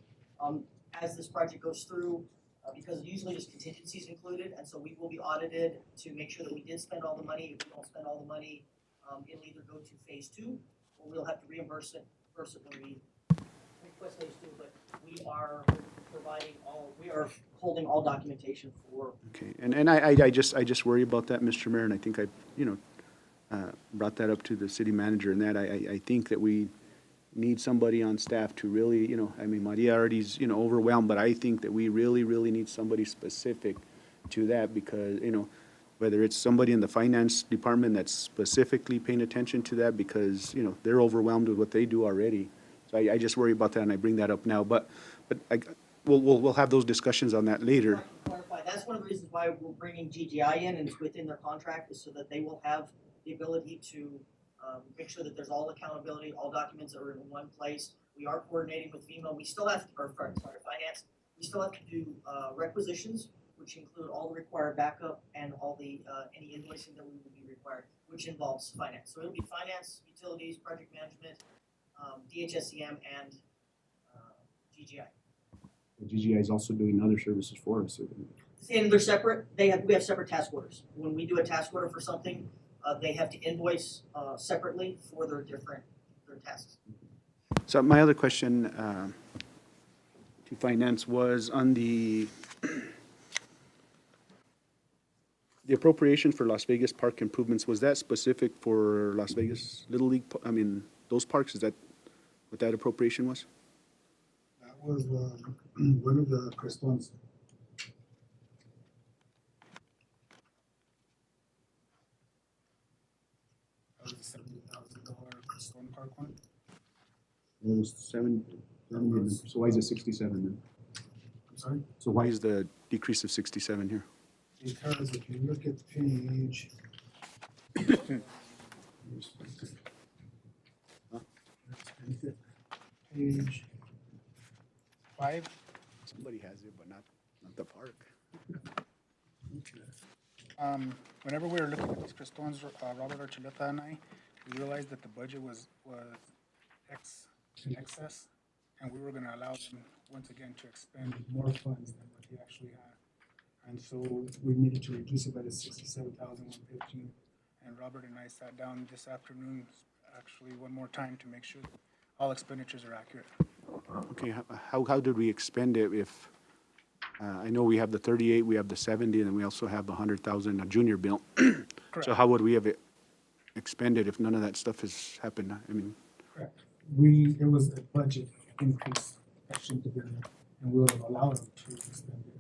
as this project goes through, because usually there's contingencies included, and so we will be audited to make sure that we did spend all the money. If we don't spend all the money, it'll either go to phase 2, or we'll have to reimburse it when we request phase 2, but we are holding all documentation for. Okay, and I just worry about that, Mr. Mayor, and I think I, you know, brought that up to the city manager, and that I think that we need somebody on staff to really, you know, I mean, Maria already's, you know, overwhelmed, but I think that we really, really need somebody specific to that, because, you know, whether it's somebody in the finance department that's specifically paying attention to that, because, you know, they're overwhelmed with what they do already. So I just worry about that, and I bring that up now, but we'll have those discussions on that later. Clarify, that's one of the reasons why we're bringing GGI in, and it's within their contract, is so that they will have the ability to make sure that there's all accountability, all documents are in one place. We are coordinating with FEMA. We still have, finance. We still have to do requisitions, which include all the required backup and all the any invoicing that we will be required, which involves finance. So it'll be finance, utilities, project management, DHSCM, and GGI. GGI is also doing other services for us. And they're separate. We have separate task orders. When we do a task order for something, they have to invoice separately for their tasks. So my other question to finance was on the appropriation for Las Vegas park improvements. Was that specific for Las Vegas Little League? I mean, those parks, is that what that appropriation was? That was one of the Crestons. That was the $70,000 Creston Park one. It was 7, so why is it 67 then? I'm sorry? So why is the decrease of 67 here? Because if you look at page. Page 5. Somebody has it, but not the park. Whenever we were looking at these Crestons, Robert Archuleta and I, we realized that the budget was in excess, and we were gonna allow them once again to expend More funds than what he actually had. And so we needed to reduce it by the 67,115. And Robert and I sat down this afternoon, actually one more time, to make sure that all expenditures are accurate. Okay, how did we expend it if, I know we have the 38, we have the 70, and then we also have the 100,000, a junior bill. So how would we have it expended if none of that stuff has happened? I mean. Correct. There was a budget increase that shouldn't have been there, and we would have allowed them to extend it.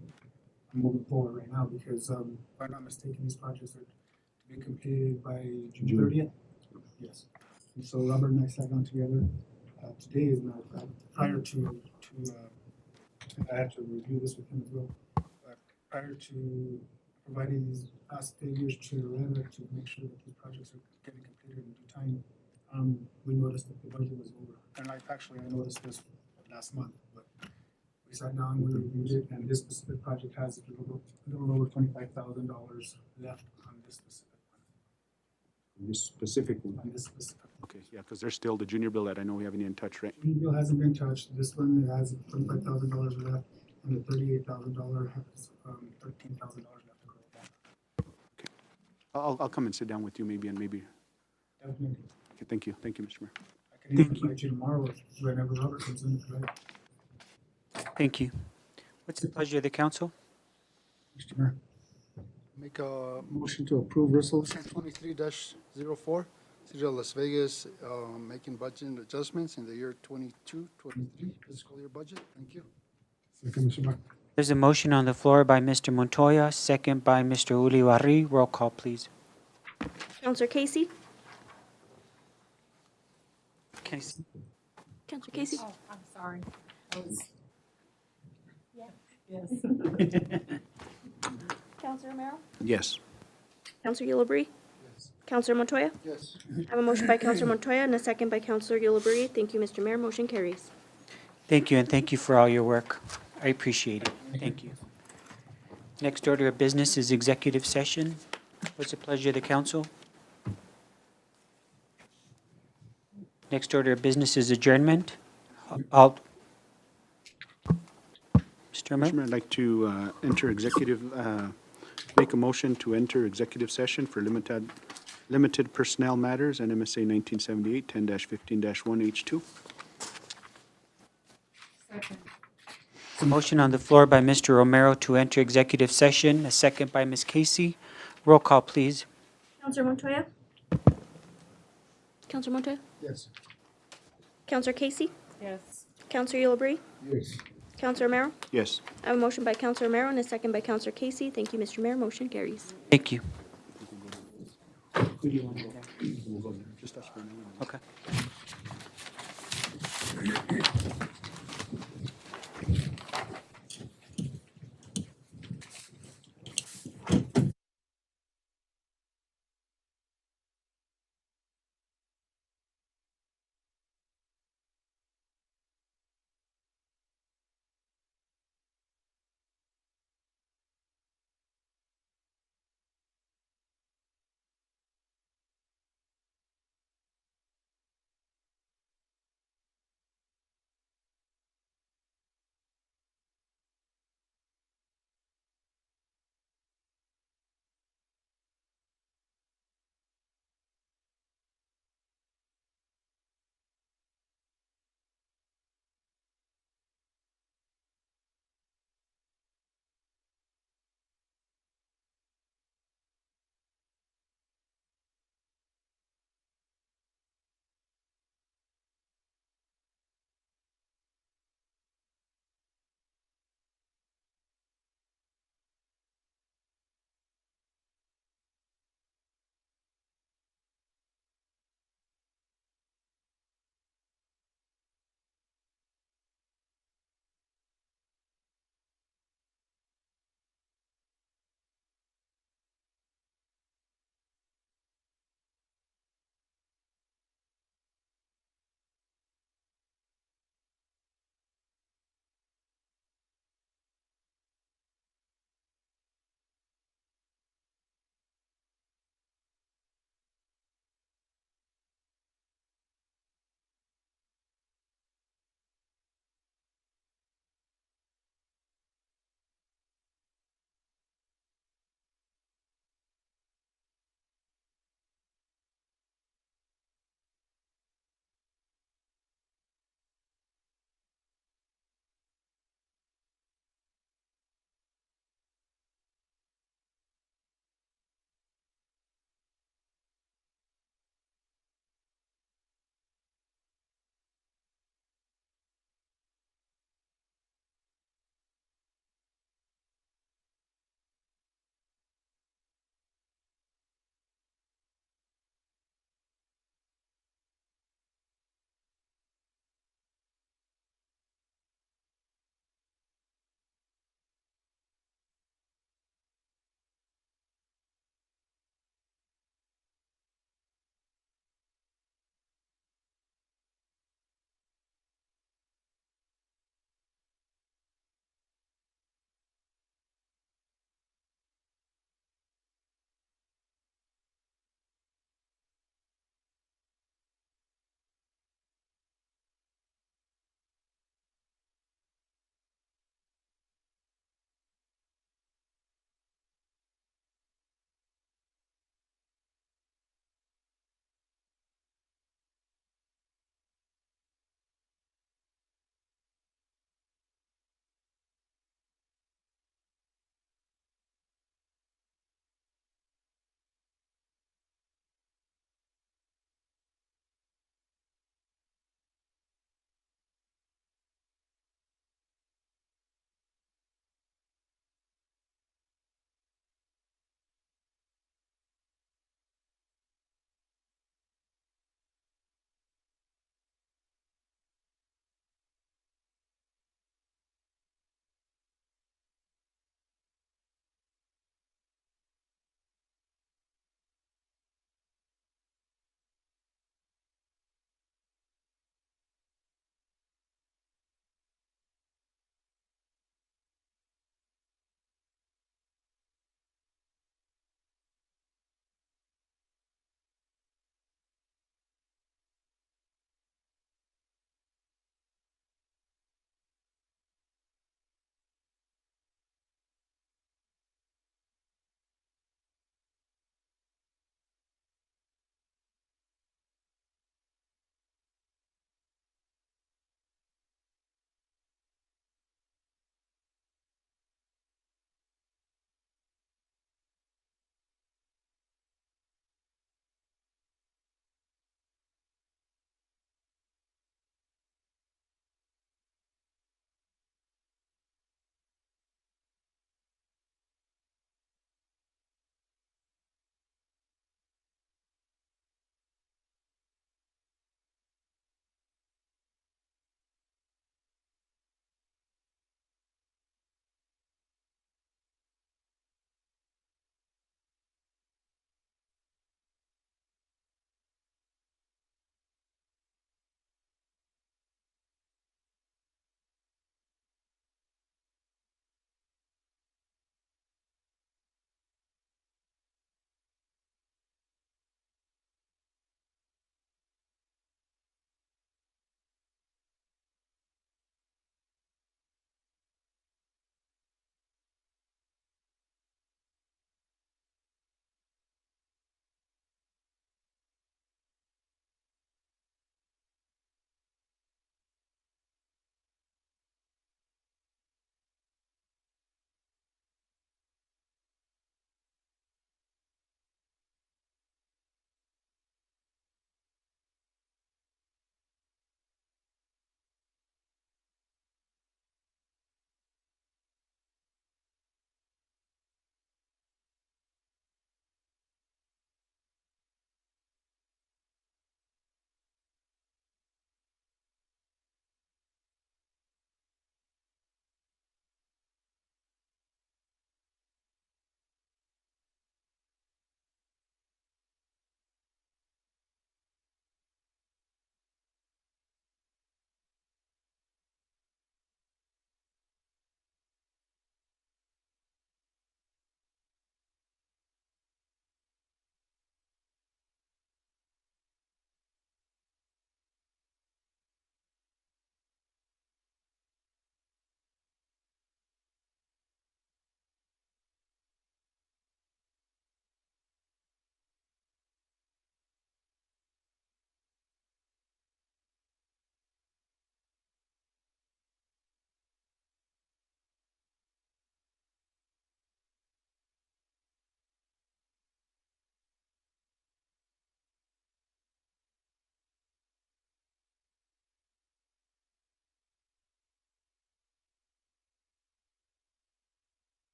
I'm moving forward right now because, if I'm not mistaken, these projects are to be completed by June 30th. Yes. And so Robert and I sat down together. Today is not prior to I had to review this with him as well. But prior to providing these past figures to Loretta to make sure that these projects are getting completed in due time, we noticed that the budget was over. And I noticed this last month, but we sat down, we reviewed it, and this specific project has a little over $25,000 left on this specific one. This specific one? On this specific. Okay, yeah, because there's still the junior bill that I know we haven't even touched, right? Junior bill hasn't been touched. This one has $25,000 left, and the $38,000 has $13,000 left to go. Okay, I'll come and sit down with you maybe, and maybe. Definitely. Okay, thank you, Mr. Mayor. I can even invite you tomorrow whenever Robert comes in. Right? Thank you. What's the pleasure of the council? Mr. Mayor, Make a motion to approve resolution. 23-04, City of Las Vegas, making budget adjustments in the year 22-23 fiscal year budget. Thank you. Second, Mr. Mayor. There's a motion on the floor by Mr. Montoya, second by Mr. Ulibarri. Roll call, please. Counselor Casey? Casey. Counselor Casey? Oh, I'm sorry. Yes. Counselor Romero? Yes. Counselor Yulabri? Counselor Montoya? Yes. I have a motion by Counselor Montoya and a second by Counselor Yulabri. Thank you, Mr. Mayor. Motion carries. Thank you, and thank you for all your work. I appreciate it. Thank you. Next order of business is executive session. What's the pleasure of the council? Next order of business is adjournment. Mr. Mr. Mayor? Mayor, I'd like to enter executive, make a motion to enter executive session for limited personnel matters and MSA 1978 10-15-1H2. Second. A motion on the floor by Mr. Romero to enter executive session, a second by Ms. Casey. Roll call, please. Counselor Montoya? Counselor Montoya? Yes. Counselor Casey? Yes. Counselor Yulabri? Yes. Counselor Romero? Yes. I have a motion by Counselor Romero and a second by Counselor Casey. Thank you, Mr. Mayor. Motion carries. Thank you. Just us for a minute. Okay.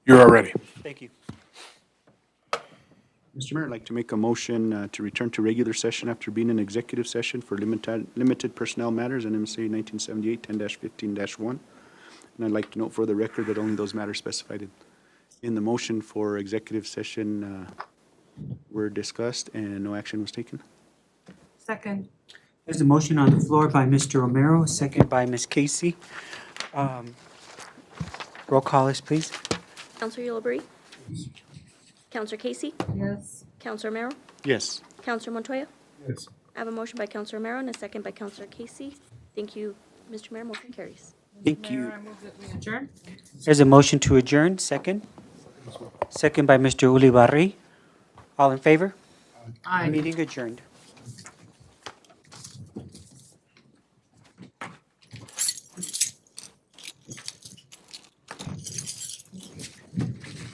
You are ready. Thank you. Mr. Mayor, I'd like to make a motion to return to regular session after being in executive session for limited personnel matters and MSA 1978 10-15-1. And I'd like to note for the record that only those matters specified in the motion for executive session were discussed and no action was taken. Second. There's a motion on the floor by Mr. Romero, second by Ms. Casey. Roll call is please. Counselor Ulibarri? Counselor Casey? Yes. Counselor Romero? Yes. Counselor Montoya? Yes. I have a motion by Counselor Romero and a second by Counselor Casey. Thank you, Mr. Mayor. Motion carries. Thank you. Mayor, I move that we adjourn. There's a motion to adjourn, second. Second by Mr. Ulibarri. All in favor? Aye. Meeting adjourned.